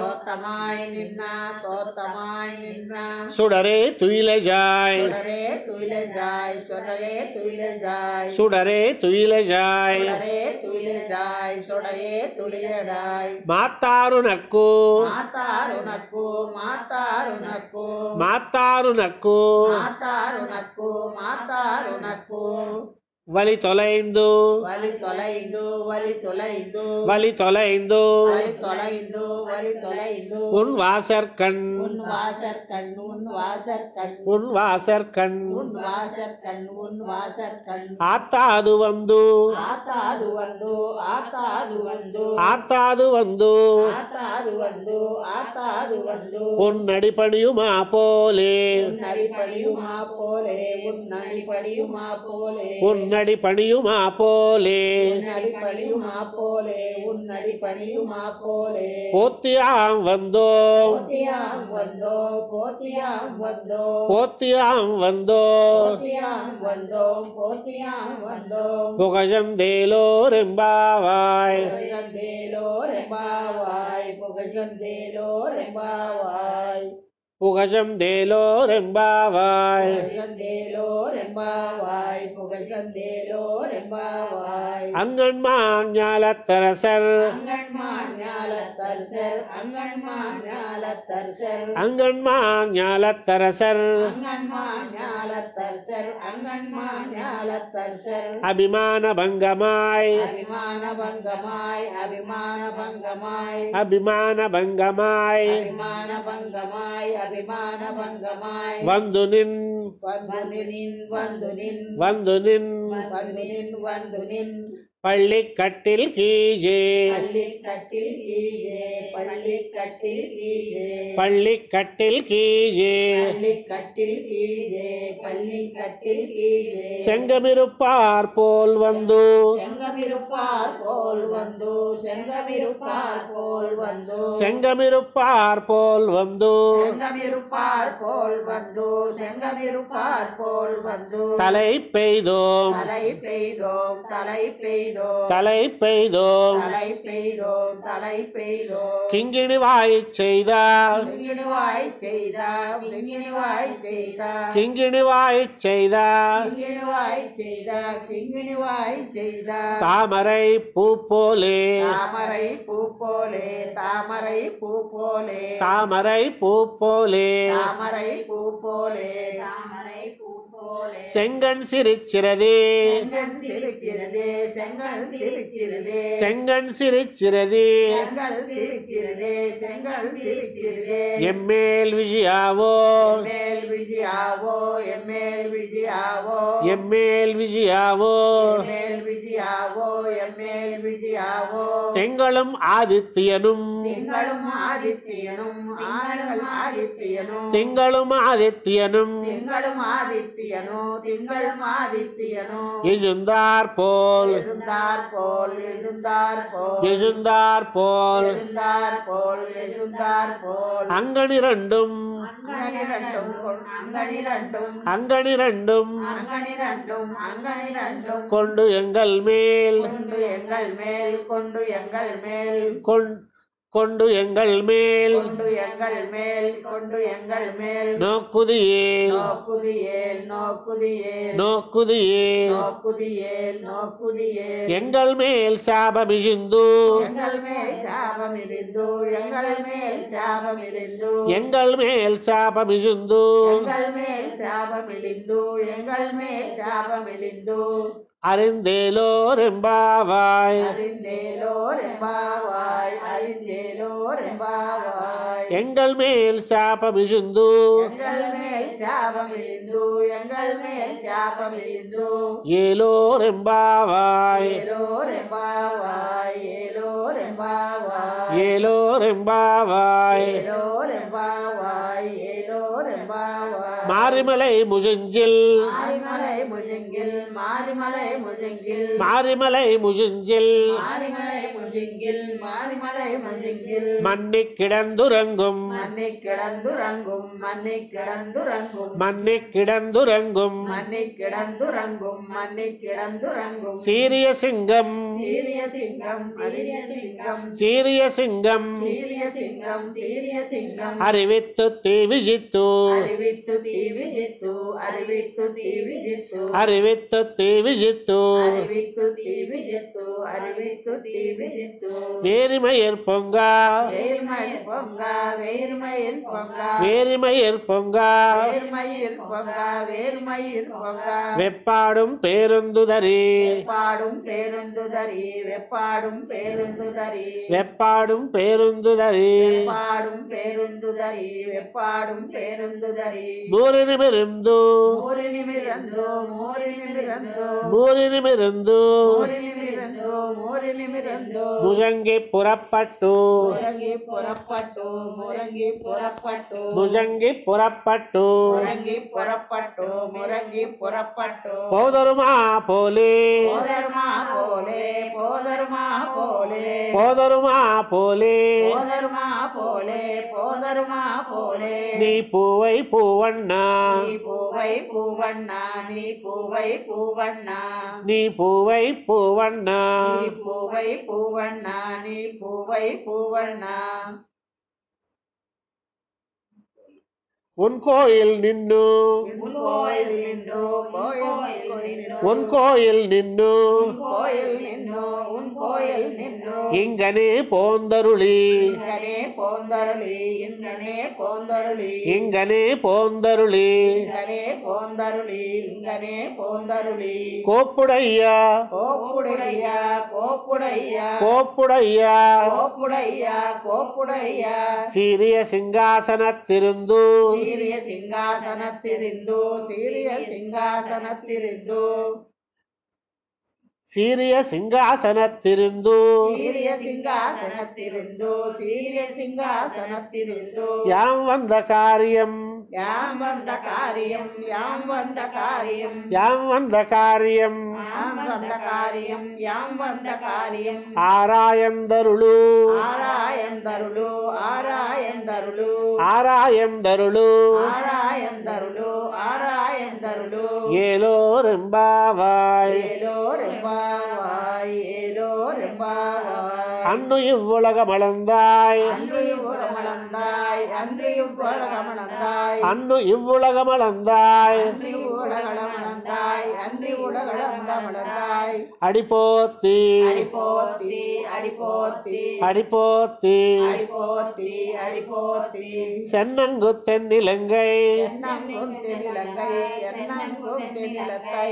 தோத்தமாய் நின்ன தோத்தமாய் நின்ற சுடரே துயிலஜாய் சுடரே துயிலஜாய் சுடரே துயிலஜாய் சுடரே துயிலஜாய் சுடரே துயிலஜாய் சுடரே துளியடாய் மாத்தாருனக்கு மாத்தாருனக்கு மாத்தாருனக்கு மாத்தாருனக்கு மாத்தாருனக்கு மாத்தாருனக்கு வழி தொலைந்து வலி தொலைந்து வலி தொலைந்து வழி தொலைந்து வலி தொலைந்து வலி தொலைந்து உன் வாசற்கண் உன் வாசற்கண் உன் வாசற்கண் உன் வாசற்கண் உன் வாசற்கண் உன் வாசற்கண் ஆத்தாது வந்து ஆத்தாது வந்து ஆத்தாது வந்து ஆத்தாது வந்து ஆத்தாது வந்து ஆத்தாது வந்து உன் அடிப்பணியுமா போலே உன் அடிப்படியுமா போலே உன் அடிப்படியுமா போலே உன் அடிப்பணியுமா போலே உன் அடிப்படியுமா போலே உன் அடிப்படியுமா போலே போத்தியாம் வந்தோ போத்தியாம் வந்தோ போத்தியாம் வந்தோ போத்தியாம் வந்தோ போத்தியாம் வந்தோம் போத்தியாம் வந்தோம் புகழந்தேலோரெம்பாவாய் புகழந்தேலோ ரெம்பாவாய் புகழந்தேலோ ரெம்பாவாய் புகழந்தேலோரெம்பாவாய் புகழந்தேலோ ரெம்பாவாய் புகழந்தேலோ ரெம்பாவாய் அங்கன்மான் ஞாலத்தரசர் அங்கன்மான் ஞாலத்தரசர் அங்கன்மான் ஞாலத்தரசர் அங்கன்மான் ஞாலத்தரசர் அங்கன்மான் ஞாலத்தரசர் அங்கன்மான் ஞாலத்தரசர் அபிமான பங்கமாய் அபிமான பங்கமாய் அபிமான பங்கமாய் அபிமான பங்கமாய் அபிமான பங்கமாய் அபிமான பங்கமாய் வந்து நின் வந்து நின் வந்து நின் வந்து நின் வந்து நின் வந்து நின் பள்ளிக்கட்டில் கீஜே பள்ளிக்கட்டில் கீழே பள்ளிக்கட்டில் கீழே பள்ளிக்கட்டில் கீஜே பள்ளிக்கட்டில் கீழே பள்ளிக்கட்டில் கீழே செங்கமிருப்பார் போல் வந்து செங்கமிருப்பார் போல் வந்து செங்கமிருப்பார் போல் வந்து செங்கமிருப்பார் போல் வந்து செங்கமிருப்பார் போல் வந்து செங்கமிருப்பார் போல் வந்து தலை பெய்தோம் தலை பெய்தோம் தலை பெய்தோம் தலை பெய்தோம் தலை பெய்தோம் தலை பெய்தோம் கிங்கிணி வாய் செய்தார் கிங்கிணிவாய் செய்தார் கிங்கிணிவாய் செய்தார் கிங்கிணி வாய் செய்தார் கிங்கிணிவாய் செய்தார் கிங்கிணிவாய் செய்தார் தாமரை பூ போலே தாமரை பூ போலே தாமரை பூ போலே தாமரை பூ போலே தாமரை பூ போலே தாமரை பூ போலே செங்கண் சிரிச்சிறதே செங்கல் சிரிச்சிருதே செங்கல் சிரிச்சிருதே செங்கண் சிரிச்சிறதே செங்கல் சிரிச்சிருதே செங்கல் சிரிச்சிருதே எம்மேல் விஜயாவோ எம்மேல் விஜயாவோ எம்மேல் விஜயாவோ எம்மேல் விஜயாவோ எம்மேல் விஜயாவோ எம்மேல் விஜயாவோ திங்களும் ஆதித்யனும் திங்களும் ஆதித்யனும் ஆதித்யனும் திங்களும் ஆதித்யனும் திங்களும் ஆதித்யனும் மாதித்தியனோ திங்கள் மாதித்தியனோ எழுந்தார் போல் எழுந்தார் போல் எழுந்தார் போல் எழுந்தார் போல் எழுந்தார் போல் எழுந்தார் போல் அங்கனிரண்டும் அங்கனிரண்டும் அங்கனிரண்டும் அங்கனிரண்டும் அங்கனிரண்டும் அங்கனிரண்டும் கொண்டு எங்கள் மேல் கொண்டு எங்கள் மேல் கொண்டு எங்கள் மேல் கொண்டு எங்கள் மேல் கொண்டு எங்கள் மேல் கொண்டு எங்கள் மேல் நோக்குதியேல் நோக்குதியேல் நோக்குதியேல் நோக்குதியேல் நோக்குதியேல் நோக்குதியேல் எங்கள் மேல் சாபமிழிந்து எங்கள் மேல் சாபமிழிந்து எங்கள் மேல் சாபமிழிந்து எங்கள் மேல் சாபமிழிந்து எங்கள் மேல் சாபமிழிந்து எங்கள் மேல் சாபமிழிந்து அறிந்தேலோரெம்பாவாய் அறிந்தேலோரெம்பாவாய் அறிந்தேலோரெம்பாவாய் எங்கள் மேல் சாபமிழிந்து எங்கள் மேல் சாபமிழிந்து எங்கள் மேல் சாபமிழிந்து ஏலோரெம்பாவாய் ஏலோரெம்பாவாய் ஏலோரெம்பாவாய் ஏலோரெம்பாவாய் ஏலோரெம்பாவாய் ஏலோரெம்பாவாய் மாரிமலை முழிஞ்சில் மாரிமலை முழுங்கில் மாரிமலை முழுங்கில் மாரிமலை முழிஞ்சில் மாரிமலை முழுங்கில் மாரிமலை முழுங்கில் மன்னி கிடந்துறங்கும் மண்ணை கிடந்துறங்கும் மண்ணை கிடந்துறங்கும் மன்னி கிடந்துறங்கும் மண்ணை கிடந்துறங்கும் மண்ணை கிடந்துறங்கும் சீரிய சிங்கம் சீரிய சிங்கம் சீரிய சிங்கம் சீரிய சிங்கம் சீரிய சிங்கம் சீரிய சிங்கம் அறிவித்து தீவிஜித்து அறிவித்து தீவிஜித்து அறிவித்து தீவிஜித்து அறிவித்து தீவிஜித்து அறிவித்து தீவிஜித்து அறிவித்து தீவிஜித்து வேரிமயர் பொங்கா வேர்மயில் பொங்கா வேர்மயில் பொங்கா வேரிமயர் பொங்கா வேர்மயில் பொங்கா வேர்மயில் பொங்கா வெப்பாடும் பேருந்துதரி வெப்பாடும் பேருந்துதரி வெப்பாடும் பேருந்துதரி வெப்பாடும் பேருந்துதரி வெப்பாடும் பேருந்துதரி வெப்பாடும் பேருந்துதரி மூரினிமிருந்து மூரினிமிரந்தோ மூரினிமிரந்தோ மூரினிமிருந்து ಮೂರಿನಿಮಿರಂದು ಮೂರಿನಿಮಿರಂದು முழங்கி புறப்பட்டு ಮುರಂಗಿ ಪುರಪಟ್ಟು ಮುರಂಗಿ ಪುರಪಟ್ಟು முழங்கி புறப்பட்டு ಮುರಂಗಿ ಪುರಪಟ್ಟು ಮುರಂಗಿ ಪುರಪಟ್ಟು போதருமா போலே போதர்மா போலே போதர்மா போலே போதருமா போலே போதர்மா போலே போதர்மா போலே நீ பூவை பூவண்ணா நீ பூவை பூவண்ணா நீ பூவை பூவண்ணா நீ பூவை பூவண்ணா நீ பூவை பூவண்ணா நீ பூவை பூவண்ணா உன் கோயில் நின்னு உன் கோயில் நின்று உன் கோயில் நின்னு கோயில் நின்று உன் கோயில் நின்று இங்கனே போந்தருளி இங்கனே போந்தருளி இங்கனே போந்தருளி இங்கனே போந்தருளி இங்கனே போந்தருளி இங்கனே போந்தருளி கோப்புடையா கோப்புடையா கோப்புடையா கோப்புடையா கோப்புடையா கோப்புடையா சீரிய சிங்காசனத்திருந்து சீரிய சிங்காசனத்திரிந்து சீரிய சிங்காசனத்திரிந்து சீரிய சிங்காசனத்திருந்து சீரிய சிங்காசனத்திரிந்து சீரிய சிங்காசனத்திரிந்து யாம் வந்த காரியம் யாம் வந்த காரியம் யாம் வந்த காரியம் யாம் வந்த காரியம் யாம் வந்த காரியம் யாம் வந்த காரியம் ஆராயந்தருளு ஆராயந்தருளு ஆராயந்தருளு ஆராயந்தருளு ஆராயந்தருளு ஆராயந்தருளு ஏலோரெம்பாவாய் ஏலோரெம்பாவாய் ஏலோரெம்பாவாய் அன்னு இவ்வுலகமளந்தாய் அன்று இவ்வுலகமளந்தாய் அன்று இவ்வுலகமளந்தாய் அன்னு இவ்வுலகமளந்தாய் அன்று உலகளமளந்தாய் அன்று உலகளந்தமளந்தாய் அடிபோத்தி அடிபோத்தி அடிபோத்தி அடிபோத்தி அடிபோத்தி அடிபோத்தி சென்னங்கு தென்னிலங்கை என்னங்கும் தென்னிலங்கை என்னங்கும் தென்னிலங்கை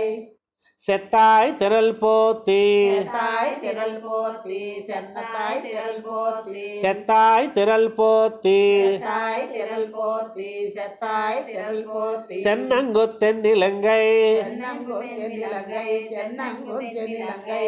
செத்தாய் திரள் போத்தி செத்தாய் திரள் போத்தி செத்தாய் திரள் போத்தி செத்தாய் திரள் போத்தி செத்தாய் திரள் போத்தி செத்தாய் திரள் போத்தி சென்னங்கு தென்னிலங்கை தென்னங்கும் தென்னிலங்கை தென்னங்கும் தென்னிலங்கை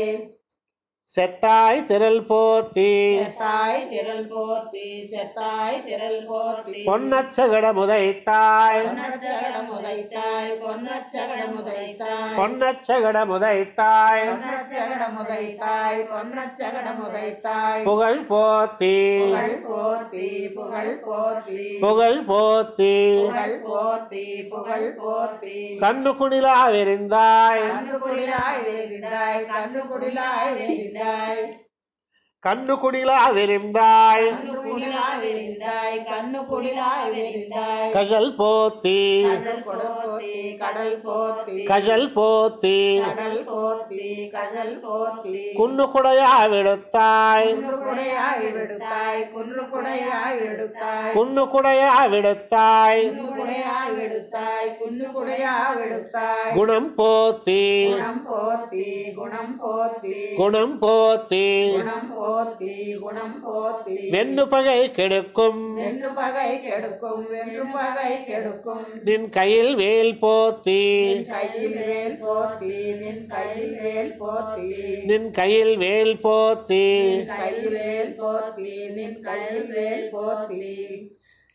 செத்தாய் திரள் போத்தி செத்தாய் திரள் போத்தி செத்தாய் திரள் போத்தி பொன்னச்சகட முதைத்தாய் பொன்னச்சகட முதைத்தாய் பொன்னச்சகட முதைத்தாய் பொன்னச்சகட முதைத்தாய் பொன்னச்சகட முதைத்தாய் பொன்னச்சகட முதைத்தாய் புகழ் போத்தி புகழ் போத்தி புகழ் போத்தி புகழ் போத்தி புகழ் போத்தி புகழ் போத்தி கண்ணு குணிலா விரிந்தாய் கண்ணு குடிலாய் விரிந்தாய் கண்ணு குடிலாய் விரிந்தாய் கண்ணு குணிலா விரிந்தாய் கண்ணு குடிலாய் விரிந்தாய் கண்ணு குடிலாய் விரிந்தாய் கஜல் போத்தி கடல் போத்தி கடல் போத்தி கஜல் போத்தி கடல் போத்தி கடல் போத்தி குன்னு குடையா விடுத்தாய் குன்னு குடையாய் விடுத்தாய் குன்னு குடையாய் விடுத்தாய் குன்னு குடையா விடுத்தாய் குன்னு குடையாய் விடுத்தாய் குன்னு குடையாய் விடுத்தாய் குணம் போத்தி குணம் போத்தி குணம் போத்தி குணம் போத்தி குணம் போத்தி குணம் போத்தி வெண்ணு பகை கெடுக்கும் வென்று பகை கெடுக்கும் வென்று பகை கெடுக்கும் நின் கையில் வேல் போத்தி நின் கையில் வேல் போத்தி நின் கையில் வேல் போத்தி நின் கையில் வேல் போத்தி நின் கையில் வேல் போத்தி நின் கையில் வேல் போத்தி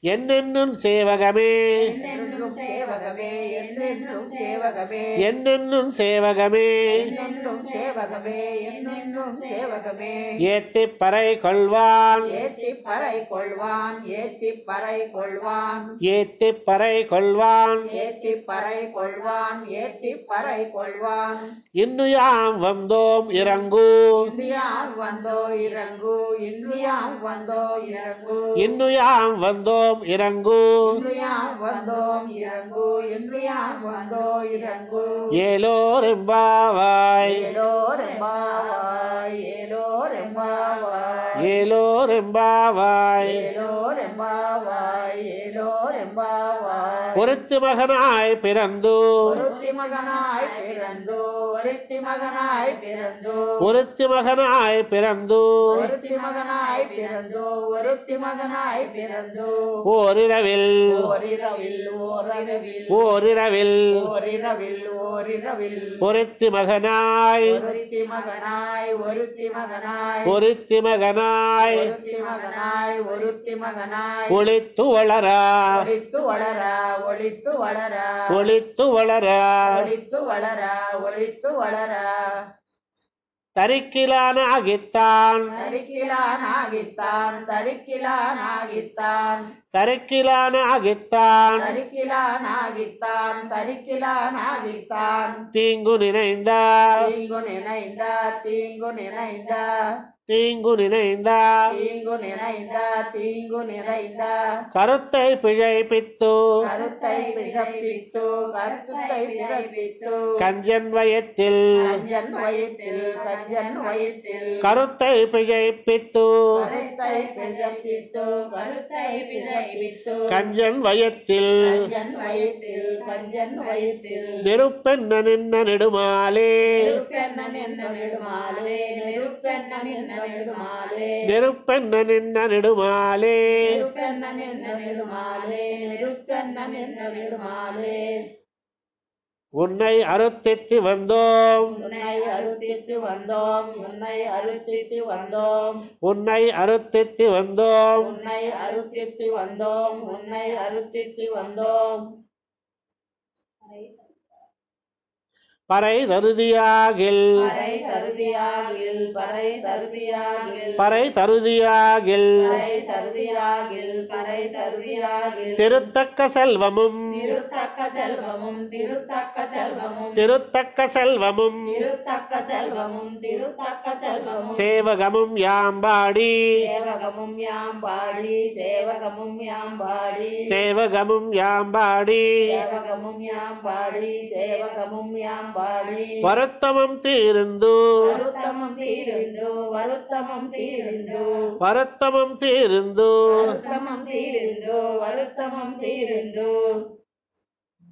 என்னென்னும் சேவகமே என்னென்றும் சேவகமே என்னென்றும் சேவகமே என்னென்னும் சேவகமே என்னென்றும் சேவகமே என்னென்றும் சேவகமே ஏத்தி பறை கொள்வான் ஏத்தி பறை கொள்வான் ஏத்தி பறை கொள்வான் ஏத்தி பறை கொள்வான் ஏத்தி பறை கொள்வான் ஏத்தி பறை கொள்வான் இன்னுயாம் வந்தோம் இறங்கு இந்தியாம் வந்தோ இறங்கு இந்தியாம் வந்தோ இறங்கு இன்னுயாம் வந்தோம் இறங்கு இந்தியாம் வந்தோம் இறங்கு இந்தியாம் வந்தோ இறங்கு ஏலோரெம்பாவாய் ஏலோரெம்பாவாய் ஏலோரெம்பாவாய் ஏலோரெம்பாவாய் ஏலோரெம்பாவாய் ஏலோரெம்பாவாய் ஒருத்தி மகனாய் பிறந்து ஒருத்தி மகனாய் பிறந்து ஒருத்தி மகனாய் பிறந்து ஒருத்தி மகனாய் பிறந்து ஒருத்தி மகனாய் பிறந்து ஒருத்தி மகனாய் பிறந்து ஓரிரவில் ஓரிரவில் ஓரிரவில் ஓரிரவில் ஓரிரவில் ஓரிரவில் ஒருத்தி மகனாய் ஒருத்தி மகனாய் ஒருத்தி மகனாய் ஒருத்தி மகனாய் ஒருத்தி மகனாய் ஒருத்தி மகனாய் ஒளித்து வளரா ஒளித்து வளரா ஒளித்து வளரா ஒளித்து வளரா ஒளித்து வளரா ஒளித்து வளரா தரிக்கிலானாகித்தான் தரிக்கிலானாகித்தான் தரிக்கிலானாகித்தான் தரிக்கிலானாகித்தான் தரிக்கிலானாகித்தான் தரிக்கிலானாகித்தான் தீங்கு நினைந்த தீங்கு நினைந்த தீங்கு நினைந்த தீங்கு நினைந்த தீங்கு நினைந்த தீங்கு நினைந்த கருத்தை பிழைப்பித்து கருத்தை பிறப்பித்து கருத்தை பிறப்பித்து கஞ்சன் வயத்தில் கஞ்சன் வயிற்றில் கஞ்சன் வயிற்றில் கருத்தை பிழைப்பித்து கருத்தை பிறப்பித்து கருத்தை பிறப்பித்து கஞ்சன் வயத்தில் கஞ்சன் வயிற்றில் கஞ்சன் வயிற்றில் நெருப்பென்ன நின்ன நெடுமாலே நெருப்பென்ன நின்ன நெடுமாலே நெருப்பென்ன நின்ன நெடுமாலே நெருப்பென்ன நின்ன நெடுமாலே நெருப்பென்ன நின்ன நெடுமாலே நெருப்பென்ன நின்ன நெடுமாலே உன்னை அறுத்தித்து வந்தோம் உன்னை அறுத்தித்து வந்தோம் உன்னை அறுத்தித்து வந்தோம் உன்னை அறுத்தித்து வந்தோம் உன்னை அறுத்தித்து வந்தோம் உன்னை அறுத்தித்து வந்தோம் பறை தருதியாகில் பறை தருதியாகில் பறை தருதியாகில் பறை தருதியாகில் பறை தருதியாகில் பறை தருதியாகில் திருத்தக்க செல்வமும் திருத்தக்க செல்வமும் திருத்தக்க செல்வமும் திருத்தக்க செல்வமும் திருத்தக்க செல்வமும் திருத்தக்க செல்வமும் சேவகமும் யாம்பாடி சேவகமும் யாம்பாடி சேவகமும் யாம்பாடி சேவகமும் யாம்பாடி சேவகமும் யாம்பாடி சேவகமும் யாம்பாடி வருத்தமம் தீர்ந்து வருத்தமும் தீர்ந்து வருத்தமும் தீர்ந்து வருத்தமம் தீர்ந்து வருத்தமும் தீர்ந்து வருத்தமும் தீர்ந்து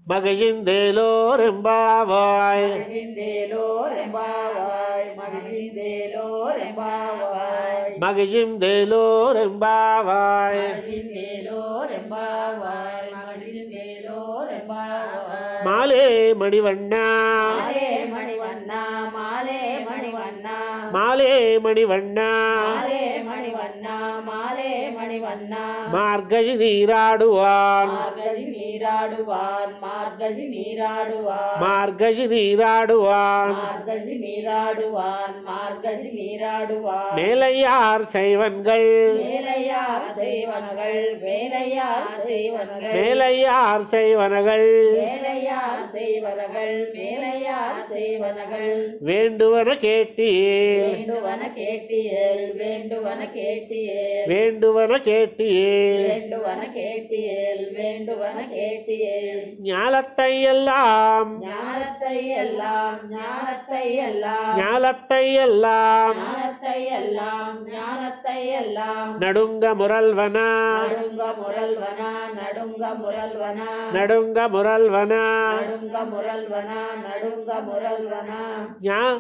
மகிழ்ந்தேலோரெம்பாவாய் மகிழ்ந்தேலோ ரெம்பாவாய் மகிழ்ந்தேலோ ரெம்பாவாய் மகிழ்ந்தேலோரெம்பாவாய் மகிழ்ந்தேலோ ரெம்பாவாய் மகிழ்ந்தேலோ ரெம்பாவாய் மாலே மணிவண்ணா மாலே மணிவண்ணா மாலே மணிவண்ணா மாலே மணிவண்ணா மாலே மணிவண்ணா மாலே மணிவண்ணா மார்கழி நீராடுவான் மார்கழி நீராடுவான் மார்கழி நீராடுவான் மார்கழி நீராடுவான் மார்கழி நீராடுவான் மார்கழி நீராடுவான் மேலையார் செய்வன்கள் மேலையார் செய்வனகள் மேலையார் செய்வனகள் மேலையார் செய்வனகள் மேலையார் செய்வனகள் மேலையார் செய்வனகள் வேண்டுவன கேட்டியேல் வேண்டுவன கேட்டியேல் வேண்டுவன கேட்டியேல் வேண்டுவன கேட்டியேல் வேண்டுவன கேட்டியேல் வேண்டுவன கேட்டியேல் ஞாலத்தை எல்லாம் ஞானத்தை எல்லாம் ஞானத்தை எல்லாம் ஞாலத்தை எல்லாம் ஞானத்தை எல்லாம் ஞானத்தை எல்லாம் நடுங்க முரல்வனா நடுங்க முரல்வனா நடுங்க முரல்வனா நடுங்க முரல்வனா நடுங்க முரல்வனா நடுங்க முரல்வனா ஞா-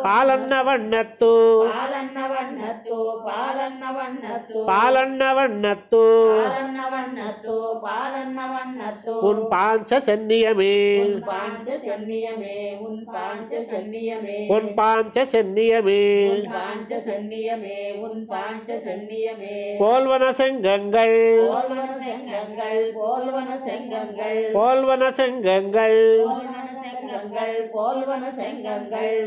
பாலன்ன வண்ணத்து பாலன்ன வண்ணத்து பாலன்ன வண்ணத்து பாலன்ன வண்ணத்து பாலன்ன வண்ணத்து பாலன்ன வண்ணத்து உன் பாஞ்ச சென்னியமே உன் பாஞ்ச சென்னியமே உன் பாஞ்ச சென்னியமே உன் பாஞ்ச சென்னியமே உன் பாஞ்ச சென்னியமே உன் பாஞ்ச சென்னியமே போல்வன செங்கங்கள் போல்வன செங்கங்கள் போல்வன செங்கங்கள் போல்வன செங்கங்கள் போல்வன செங்கங்கள் போல்வன செங்கங்கள்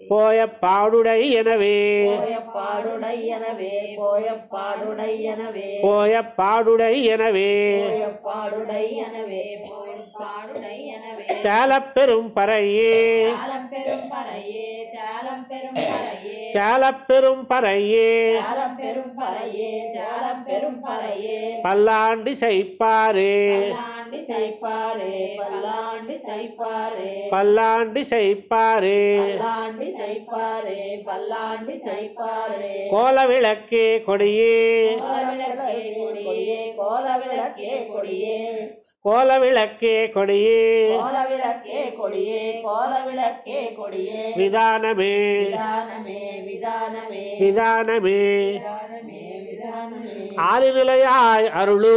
போய பாடுடை எனவே போய பாடுடை எனவே போய பாடுடை எனவே போய பாடுடை எனவே போய பாடுடை எனவே போய பாடுடை எனவே சேலப் பெரும் பறையே சாலம் பெரும் பறையே சாலம் பெரும் பறையே சேலப் பெரும் பறையே சாலம் பெரும் பறையே சாலம் பெரும் பறையே பல்லாண்டி செய்ப்பாரே பல்லாண்டி சைப்பாரே பல்லாண்டி சைப்பாரே பல்லாண்டி செய்ப்பாரே பல்லாண்டி சைப்பாரே பல்லாண்டி சைப்பாரே கோல விளக்கே கொடியே கோலவிளக்கே கொடியே கோலவிளக்கே கொடியே கோல விளக்கே கொடியே கோலவிளக்கே கொடியே கோலவிளக்கே கொடியே விதானமே விதானமே விதானமே விதானமே விதானமே விதானமே ஆலிநிலையாய் அருளு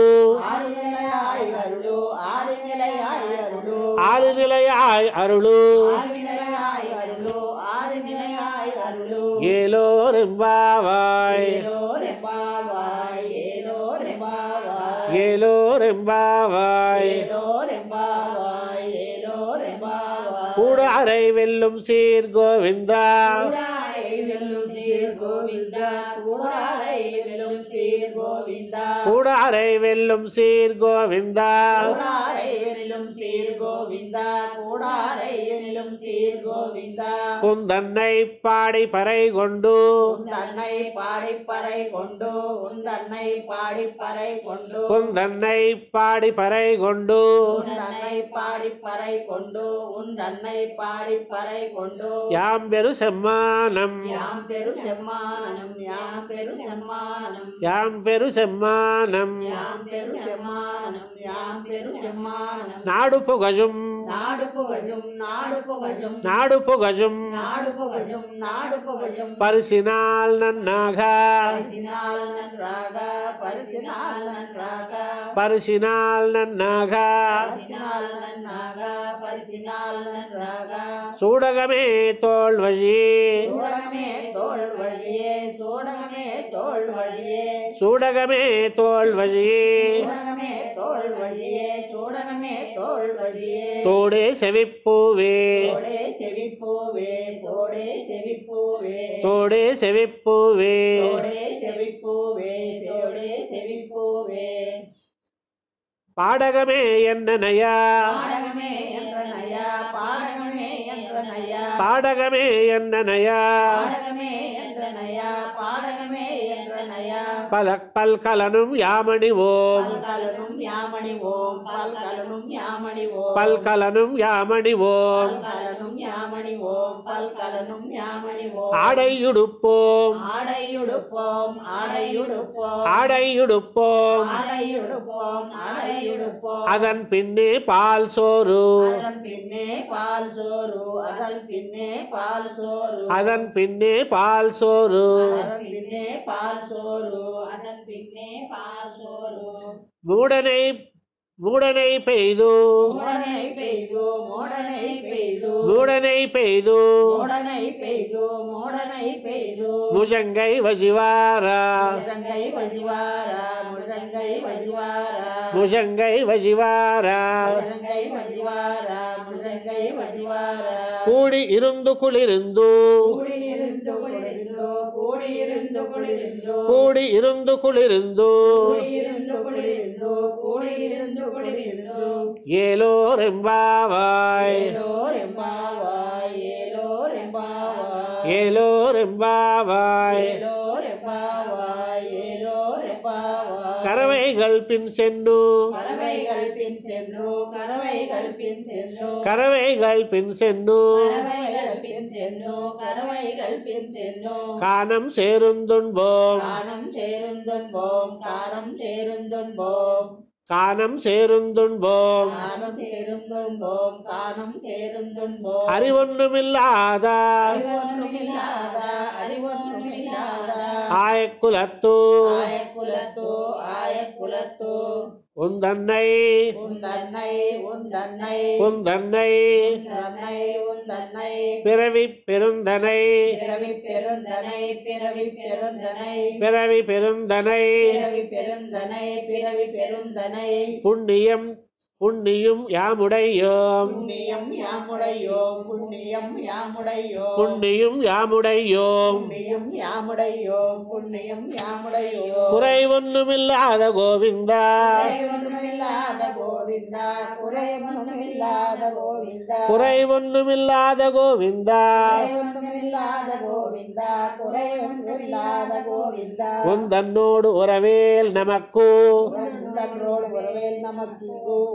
ஆதிநிலையாய் அருளு ஆதிநிலையாய் அருளு ஆலிநிலையாய் அருளு ஆதிநிலையாய் அருளு ஆதிநிலையாய் அருளு ஏலோரெம்பாவாய் ஏலோரெம்பாவாய் ஏலோரெம்பாவாய் ஏலோரெம்பாவாய் ஏலோரெம்பாவாய் ஏலோரெம்பாவாய் கூடாரை வெல்லும் சீர் கோவிந்தா கூடாரை வெல்லும் சீர் கோவிந்தா கூடாரை வெல்லும் சீர் கோவிந்தா கூடாரை வெல்லும் சீர் கோவிந்தா கூடாரை வெல்லும் சீர் கோவிந்தா கூடாரை வெல்லும் சீர் கோவிந்தா குந்தன்னை பாடி பறை கொண்டு உந்தன்னை பாடிப்பறை கொண்டு உந்தன்னை பாடிப்பறை கொண்டு குந்தன்னை பாடி பறை கொண்டு உந்தன்னை பாடிப்பறை கொண்டு உந்தன்னை பாடிப்பறை கொண்டு யாம் பெரு செம்மானம் யாம் பெரு செம்மானம் யாம் பெரு செம்மானம் யாம் பெரு செம்மானம் யாம் பெரு செம்மானம் யாம் பெரு செம்மானம் நாடு புகழும் நாடு புகழும் நாடு புகழும் நாடு புகழும் நாடு புகழும் நாடு புகழும் பரிசினால் நன்னாக பரிசினால் நன்றாக பரிசினால் நன்றாக பரிசினால் நன்னாக பரிசினால் நன்றாக பரிசினால் நன்றாக சூடகமே தோல் வழி சூடகமே தோள் வழியே சூடகமே தோள் வழியே சூடகமே தோல் வழி சூடகமே தோள் வழியே சூடகமே தோள் வழியே தோடே செவிப்பூவே தோடே செவிப்பூவே தோடே செவிப்பூவே தோடே செவிப்பூவே தோடே செவிப்பூவே தோடே செவிப்பூவே பாடகமே என்னனையா பாடகமே என்ற நயா பாடகமே என்ற நயா பாடகமே என்னனையா பாடகமே என்ற நயா பாடகமே என்ற நயா பல்கலனும் யாமணி ஓம் பல்கலனும் யாமணி ஓம் பல்கலனும் யாமணி ஓம் பல்கலனும் யாமணி ஓம் பல்கலனும் யாமணி ஓம் பல்கலனும் யாமணி ஓம் ஆடையுடுப்போம் ஆடையுடுப்போம் ஆடையுடுப்போம் ஆடையுடுப்போம் ஆடையுடுப்போம் ஆடையுடுப்போம் அதன் பின்னே பால் சோறு அதன் பின்னே பால் சோறு அதன் பின்னே பால் சோறு அதன் பின்னே பால் சோறு அதன் பின்னே பால் சோறு அதன் பின்னே பால் சோறு மூடனை மூடனை பெய்து மூடனை பெய்து மூடனை பெய்து மூடனை பெய்து மூடனை பெய்து மூடனை பெய்து முஜங்கை வஜிவார முழங்கை வழிவார முழங்கை வழிவார முஜங்கை வஜிவார முழங்கை வழிவார முழங்கை வழிவார கூடி இருந்து குளிர்ந்து கூடியிருந்து குளிர்ந்தோ கூடியிருந்து குளிர்ந்தோ கூடி இருந்து குளிர்ந்து கூடியிருந்து குளிர்ந்தோ கூடியிருந்து குளிர்ந்தோ ஏலோரெம்பாவாய் ஏலோரெம்பாவாய் ஏலோரெம்பாவாய் ஏலோரெம்பாவாய் ஏலோரெம்பாவாய் ஏலோரெம்பாவாய் கறவைகள் பின் சென்னு கறவைகள் பின் சென்று கறவைகள் பின் சென்று கறவைகள் பின் சென்னு கறவைகள் பின் சென்று கறவைகள் பின் சென்று கானம் சேருந்துண்போம் கானம் சேருந்துண்போம் காரம் சேருந்துண்போம் கானம் சேருந்துண்போம் கானம் சேருந்துண்போம் கானம் சேருந்துண்போம் அறிவொன்றுமில்லாத அறிவொன்றுமில்லாத அறிவொன்றுமில்லாத ஆயக்குலத்து ஆயக்குலத்தோ ஆயக்குலத்தோ உந்தன்னை உந்தன்னை உந்தன்னை உந்தன்னை உந்தன்னை உந்தன்னை பிறவி பெருந்தனை பிறவி பெருந்தனை பிறவி பெருந்தனை பிறவி பெருந்தனை பிறவி பெருந்தனை பிறவி பெருந்தனை புண்ணியம் புண்ணியும் யாமுடையோம் புண்ணியம் யாமுடையோம் புண்ணியம் யாமுடையோம் புண்ணியும் யாமுடையோம் புண்ணியம் யாமுடையோம் புண்ணியம் யாமுடையோம் குறைவொன்றுமில்லாத கோவிந்தா குறைவொன்றுமில்லாத கோவிந்தா குறைவொன்றுமில்லாத கோவிந்தா குறைவொன்றுமில்லாத கோவிந்தா குறைவொன்றுமில்லாத கோவிந்தா குறைவொன்றுமில்லாத கோவிந்தா உந்தன்னோடு உறவேல் நமக்கு உந்தன்னோடு உறவேல் நமக்கு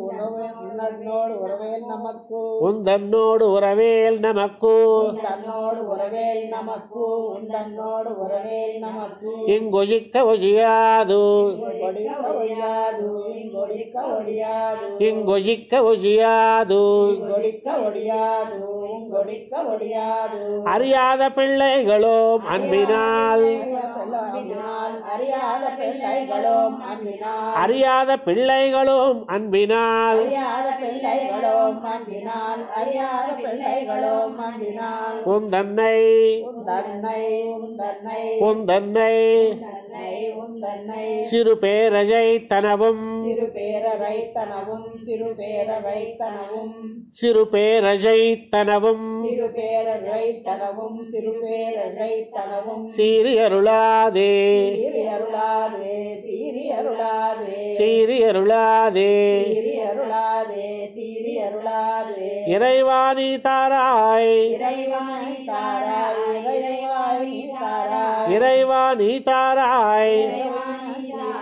உன்னோடு உறவேல் நமக்கு உந்தன்னோடு உறவேல் நமக்கு தன்னோடு உறவேல் நமக்கு உந்தன்னோடு உறவேல் நமக்கு இங்கொழிக்க ஒழியாது ஒடிக்க ஒழியாது ஒடிக்க ஒழியாது இங்கொழிக்க ஒழியாது ஒடிக்க ஒழியாது ஒடிக்க ஒழியாது அறியாத பிள்ளைகளோம் அன்பினால் அன்பினால் அறியாத பிள்ளைகளும் அன்பினால் அறியாத பிள்ளைகளும் அன்பினால் அறியாத பிள்ளைகளும் அன்பினால் அறியாத பிள்ளைகளும் அன்பினால் உந்தன்னை உந்தன்னை உந்தன்னை உந்தன்னை உந்தன்னை உந்தன்னை சிறு பேரஜை தனவும் சிறு பேரரைத்தனவும் சிறு பேரரைத்தனவும் சிறு பேரஜை தனவும் சிறு பேரரைத்தனவும் சிறு பேரரைத்தனவும் சீரி அருளாதே சீரி அருளாதே சீரி அருளாதே சீரி அருளாதே சீரி அருளாதே சீரி அருளாதே இறைவாணி தாராய் இறைவாணி தாராய் இறைவாணி தாராய் இறைவாணி தாராய் இறைவாணி தாராய்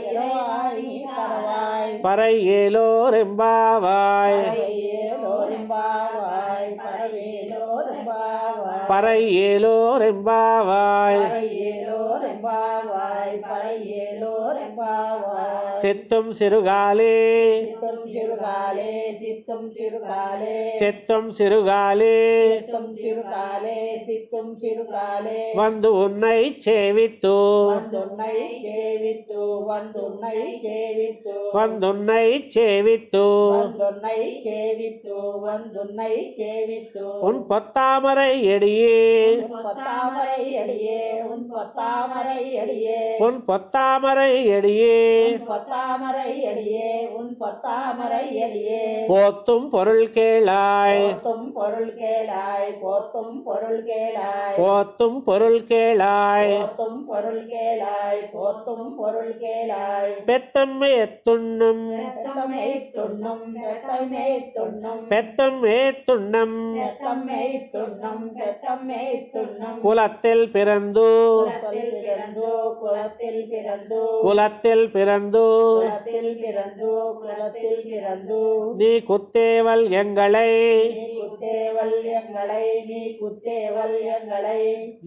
இறைவாணி தாராய் பறை ஏலோரெம்பாவாய் பறையேலோரெம்பாவாய் பறையேலோரெம்பாவாய் பறை ஏலோரெம்பாவாய் பறையேலோரெம்பாவாய் பறையேலோரெம்பாவாய் செத்தும் சிறுகாலே சித்தம் சிறுகாலே சித்தம் சிறுகாலே செத்தும் சிறுகாலே சித்தம் சிறுகாலே சித்தம் சிறுகாலே வந்து உன்னை சேவித்து வந்துன்னை சேவித்து வந்துன்னை சேவித்து வந்துன்னை சேவித்து வந்துன்னை சேவித்து வந்துன்னை சேவித்து உன் பொத்தாமரை எடியே உன் பொத்தாமரை அடியே உன் பொத்தாமரை அடியே உன் பொத்தாமரை எடியே உன் பொத்தாமரை அடியே உன் பொத்தாமரை அடியே போத்தும் பொருள் கேளாய் போத்தும் பொருள் கேளாய் போத்தும் பொருள் கேளாய் போத்தும் பொருள் கேளாய் போத்தும் பொருள் கேளாய் போத்தும் பொருள் கேளாய் பெத்தம்மை எத்துண்ணும் பெத்தமை துண்ணும் பெத்தமை துண்ணும் பெத்தம்மே துண்ணம் பெத்தமை துண்ணும் பெத்தமை துண்ணும் குலத்தில் பிறந்து குலத்தில் பிறந்து குலத்தில் பிறந்து குலத்தில் பிறந்து குலத்தில் பிறந்து குலத்தில் பிறந்து நீ குத்தேவல் எங்களை நீ குத்தேவல் எங்களை நீ குத்தேவல் எங்களை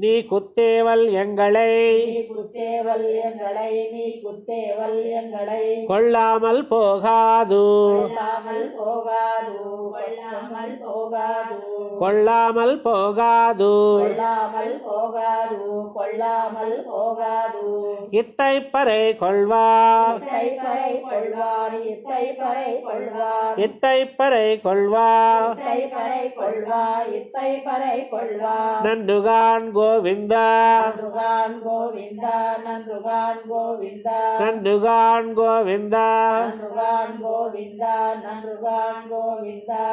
நீ குத்தேவல் எங்களை நீ குத்தேவல் எங்களை நீ குத்தேவல் எங்களை கொள்ளாமல் போகாது கொள்ளாமல் போகாது கொள்ளாமல் போகாது கொள்ளாமல் போகாது போகாது கொள்ளாமல் போகாது கொள்ளாமல் போகாது இத்தை பறை கொள்வார் இத்தை பறை கொள்வார் இத்தை பறை கொள்வார் இத்தை பறை கொள்வார் இத்தை பறை கொள்வார் இத்தை பறை கொள்வார் நன்றுகான் கோவிந்தா நன்றுகான் கோவிந்தா நன்றுகான் கோவிந்தா நன்றுகான் கோவிந்தா நன்றுகான் கோவிந்தா நன்றுகான் கோவிந்தா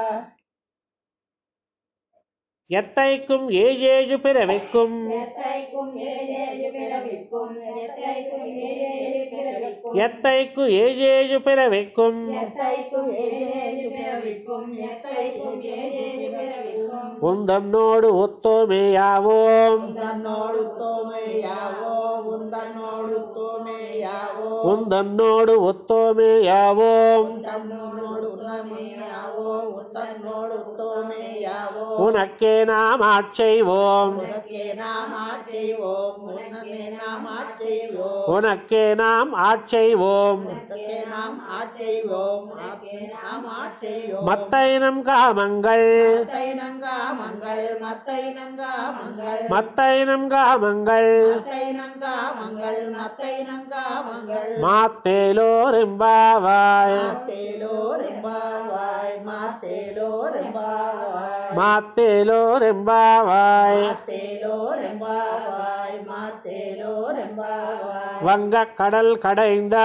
எத்தைக்கும் ஏழேழு பிறவிக்கும் எத்தைக்கும் ஏழேழு பிறவிக்கும் எத்தைக்கும் ஏழேழு பிறவிக்கும் எத்தைக்கு ஏழேழு பிறவிக்கும் எத்தைக்கும் ஏழேழு பிறவிக்கும் எத்தைக்கும் ஏழேழு பிறவிக்கும் உந்தன்னோடு ஒத்தோமேயாவோம் உந்தன்னோடு தோமையாவோ உந்தன்னோடு தோமையாவோ உந்தன்னோடு ஒத்தோமேயாவோம் உந்தன்னோடு தோமையாவோ உந்தன்னோடு தோமையாவோ உனக்கே நாம் ஆட்செய்வோம் உனக்கே நாம் ஆட்செய்வோம் உனக்கே நாம் ஆட்செய்வோம் உனக்கே நாம் ஆட்செய்வோம் உனக்கே நாம் ஆட்செய்வோம் உனக்கே நாம் ஆட்செய்வோம் மத்தைனம் காமங்கள் மத்தைனங்காமங்கள் மத்தைனங்காமங்கள் மத்தைனம் காமங்கள் மத்தைனங்காமங்கள் மத்தைனங்காமங்கள் மாத்தேலோரெம்பாவாய் மாத்தேலோரெம்பாவாய் மாத்தேலோரெம்பாவாய் மாத்தேலோரெம்பாவாய் மாத்தேலோரெம்பாவாய் மாத்தேலோரெம்பாவாய் வங்கக் கடல் கடைந்த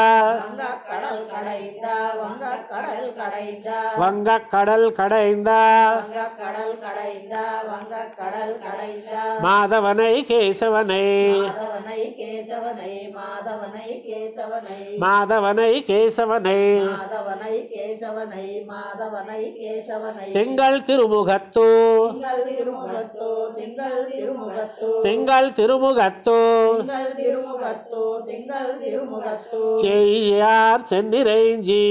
வங்கக் கடல் கடைந்த வங்கக் கடல் கடைந்த வங்கக் கடல் கடைந்த வங்கக் கடல் கடைந்த வங்கக் கடல் கடைந்த மாதவனை கேசவனை மாதவனை கேசவனை மாதவனை கேசவனை மாதவனை கேசவனை மாதவனை கேசவனை மாதவனை கேசவனை திங்கள் திருமுகத்து திங்கள் திருமுகத்தோ திங்கள் திருமுகத்தோ திங்கள் திருமுகத்து திங்கள் திருமுகத்தோ திங்கள் திருமுகத்தோ செய்யார் சென்னிரைஞ்சி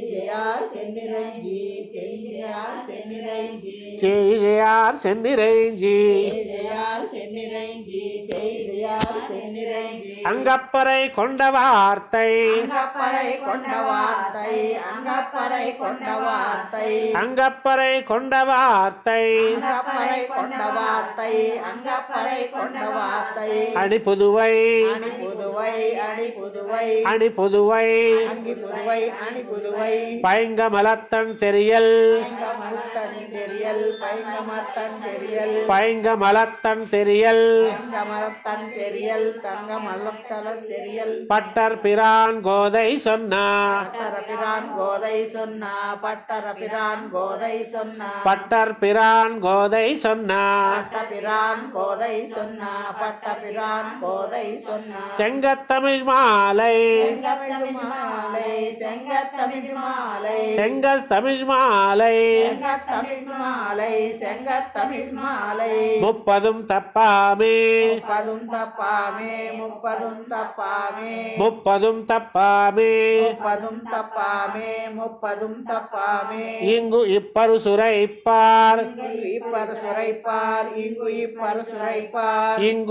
செய்யார் சென்னிரஞ்சி செய்யார் சென்னிரஞ்சி செய்யார் சென்னிரைஞ்சி செய்யார் சென்னிரஞ்சி செய்யார் சென்னிரஞ்சி அங்கப்பறை கொண்ட வார்த்தை அங்கப்பறை கொண்ட வார்த்தை அங்கப்பறை கொண்ட வார்த்தை அங்கப்பறை கொண்ட வார்த்தை அங்கப்பறை கொண்ட வார்த்தை அங்கப்பறை கொண்ட வார்த்தை அணி புதுவை அணி புதுவை அணி புதுவை அணி புதுவை அங்கி புதுவை அணி புதுவை பைங்கமலத்தன் தெரியல் பைங்கமலத்தன் தெரியல் பைங்கமத்தன் தெரியல் பைங்கமலத்தன் தெரியல் பைங்கமலத்தன் தெரியல் தங்கமலத்தன் தெரியல் பட்டர் பிரான் கோதை சொன்னார் பட்டரபிரான் கோதை சொன்னா பட்டரபிரான் கோதை சொன்னா பட்டர் பிரான் கோதை சொன்னார் பட்டபிரான் கோதை சொன்னா பட்டபிரான் கோதை சொன்னா செங்கத்தமிழ் மாலை செங்கத்தமிழ் மாலை செங்கத்தமிழ் மாலை செங்கத்தமிழ் மாலை செங்கத்தமிழ் மாலை செங்கத்தமிழ் மாலை முப்பதும் தப்பாமே முப்பதும் தப்பாமே முப்பதும் தப்பாமே முப்பதும் தப்பாமே முப்பதும் தப்பாமே முப்பதும் தப்பாமே இங்கு இப்பரு சுரைப்பார் இங்கு இப்பரு சுரைப்பார் இங்கு இப்பரு சுரைப்பார் இங்கு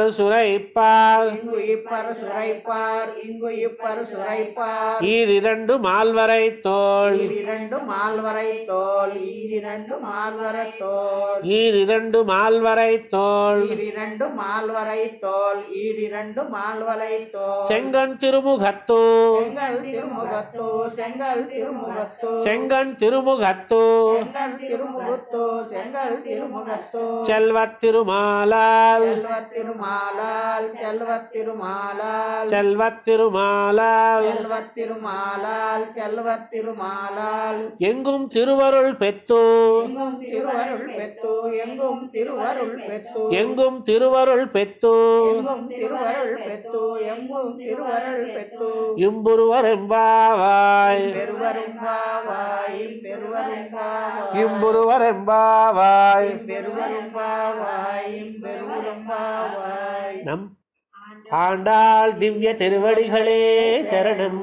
இப்பரு சுரைப்பார் இங்கு இப்பரு சுரைப்பார் இங்கு இப்பரு சுரைப்பார் ஈரிரண்டு மால்வரை தோள் ஈரிரண்டு மால்வரை தோல் ஈரிரண்டு மால்வரை தோல் ஈரிரண்டு மால்வரை தோள் ஈரிரண்டு மால்வரை தோல் ஈரிரண்டு மால்வரை தோல் செங்கன் திருமுகத்து செங்கல் திருமுகத்தோ செங்கல் திருமுகத்தோ செங்கன் திருமுகத்து செங்கல் திருமுகத்தோ செங்கல் திருமுகத்தோ செல்வத் திருமாலால் செல்வத் திருமாலால் செல்வத் திருமாலால் செல்வத் திருமாலால் செல்வத் திருமாலால் செல்வத் திருமாலால் எங்கும் திருவருள் பெத்து எங்கும் திருவருள் பெத்து எங்கும் திருவருள் பெத்து எங்கும் திருவருள் பெத்து எங்கும் திருவருள் பெத்து எங்கும் திருவருள் பெத்து இம்புருவரெம்பாவாய் பெருவரும் பாவாய் பெருவரும் பாவாய் இம்புருவரெம்பாவாய் பெருவரும் பாவாய் பெருவரும் பாவாய் நம் ஆண்டாள் திவ்ய திருவடிகளே சரணம்.